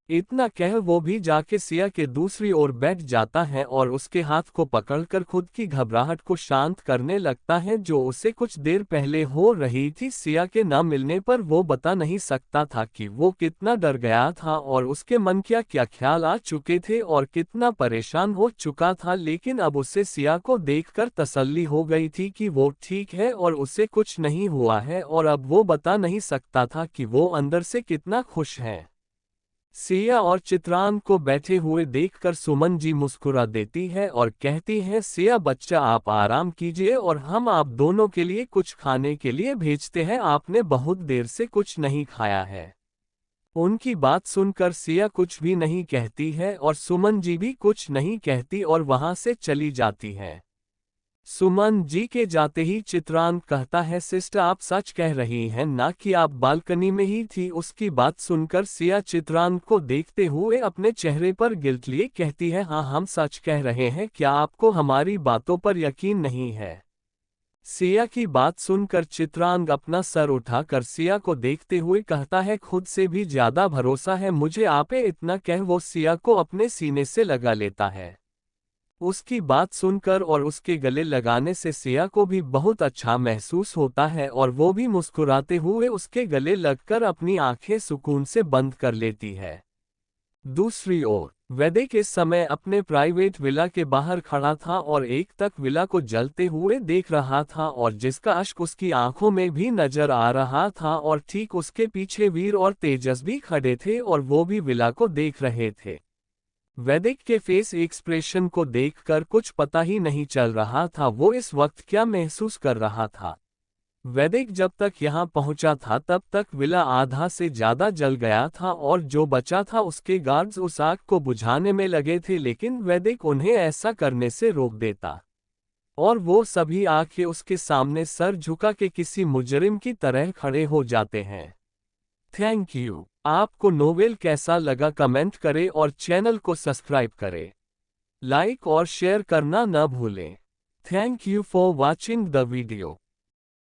Speaker 1: इतना कह वो भी जाके सिया के दूसरी ओर बैठ जाता है और उसके हाथ को पकड़कर खुद की घबराहट को शांत करने लगता है जो उसे कुछ देर पहले हो रही थी। सिया के न मिलने पर वो बता नहीं सकता था कि वो कितना डर गया था और उसके मन क्या क्या ख्याल आ चुके थे और कितना परेशान हो चुका था, लेकिन अब उसे सिया को देखकर तसल्ली हो गई थी कि वो ठीक है और उसे कुछ नहीं हुआ है और अब वो बता नहीं सकता था कि वो अंदर से कितना खुश है। सिया और चित्रांग को बैठे हुए देखकर सुमन जी मुस्कुरा देती है और कहती है, सिया बच्चा आप आराम कीजिए और हम आप दोनों के लिए कुछ खाने के लिए भेजते हैं, आपने बहुत देर से कुछ नहीं खाया है। उनकी बात सुनकर सिया कुछ भी नहीं कहती है और सुमन जी भी कुछ नहीं कहती और वहां से चली जाती है। सुमन जी के जाते ही चित्रांग कहता है, सिस्टर आप सच कह रही हैं ना कि आप बालकनी में ही थी। उसकी बात सुनकर सिया चित्रांग को देखते हुए अपने चेहरे पर गिल्ट लिए कहती है, हाँ हम सच कह रहे हैं, क्या आपको हमारी बातों पर यकीन नहीं है? सिया की बात सुनकर चित्रांग अपना सर उठाकर सिया को देखते हुए कहता है, खुद से भी ज्यादा भरोसा है मुझे आप पे। इतना कह वो सिया को अपने सीने से लगा लेता है। उसकी बात सुनकर और उसके गले लगाने से सिया को भी बहुत अच्छा महसूस होता है और वो भी मुस्कुराते हुए उसके गले लगकर अपनी आंखें सुकून से बंद कर लेती है। दूसरी ओर वैदिक इस समय अपने प्राइवेट विला के बाहर खड़ा था और एक तक विला को जलते हुए देख रहा था और जिसका अश्क उसकी आंखों में भी नजर आ रहा था और ठीक उसके पीछे वीर और तेजस भी खड़े थे और वो भी विला को देख रहे थे। वैदिक के फेस एक्सप्रेशन को देखकर कुछ पता ही नहीं चल रहा था वो इस वक्त क्या महसूस कर रहा था। वैदिक जब तक यहाँ पहुंचा था तब तक विला आधा से ज्यादा जल गया था और जो बचा था उसके गार्ड्स उस आग को बुझाने में लगे थे, लेकिन वैदिक उन्हें ऐसा करने से रोक देता और वो सभी आके उसके सामने सर झुका के किसी मुजरिम की तरह खड़े हो जाते हैं। Thank you. आपको नोवेल कैसा लगा कमेंट करें और चैनल को सब्सक्राइब करें। लाइक और शेयर करना न भूलें। Thank you for watching the video.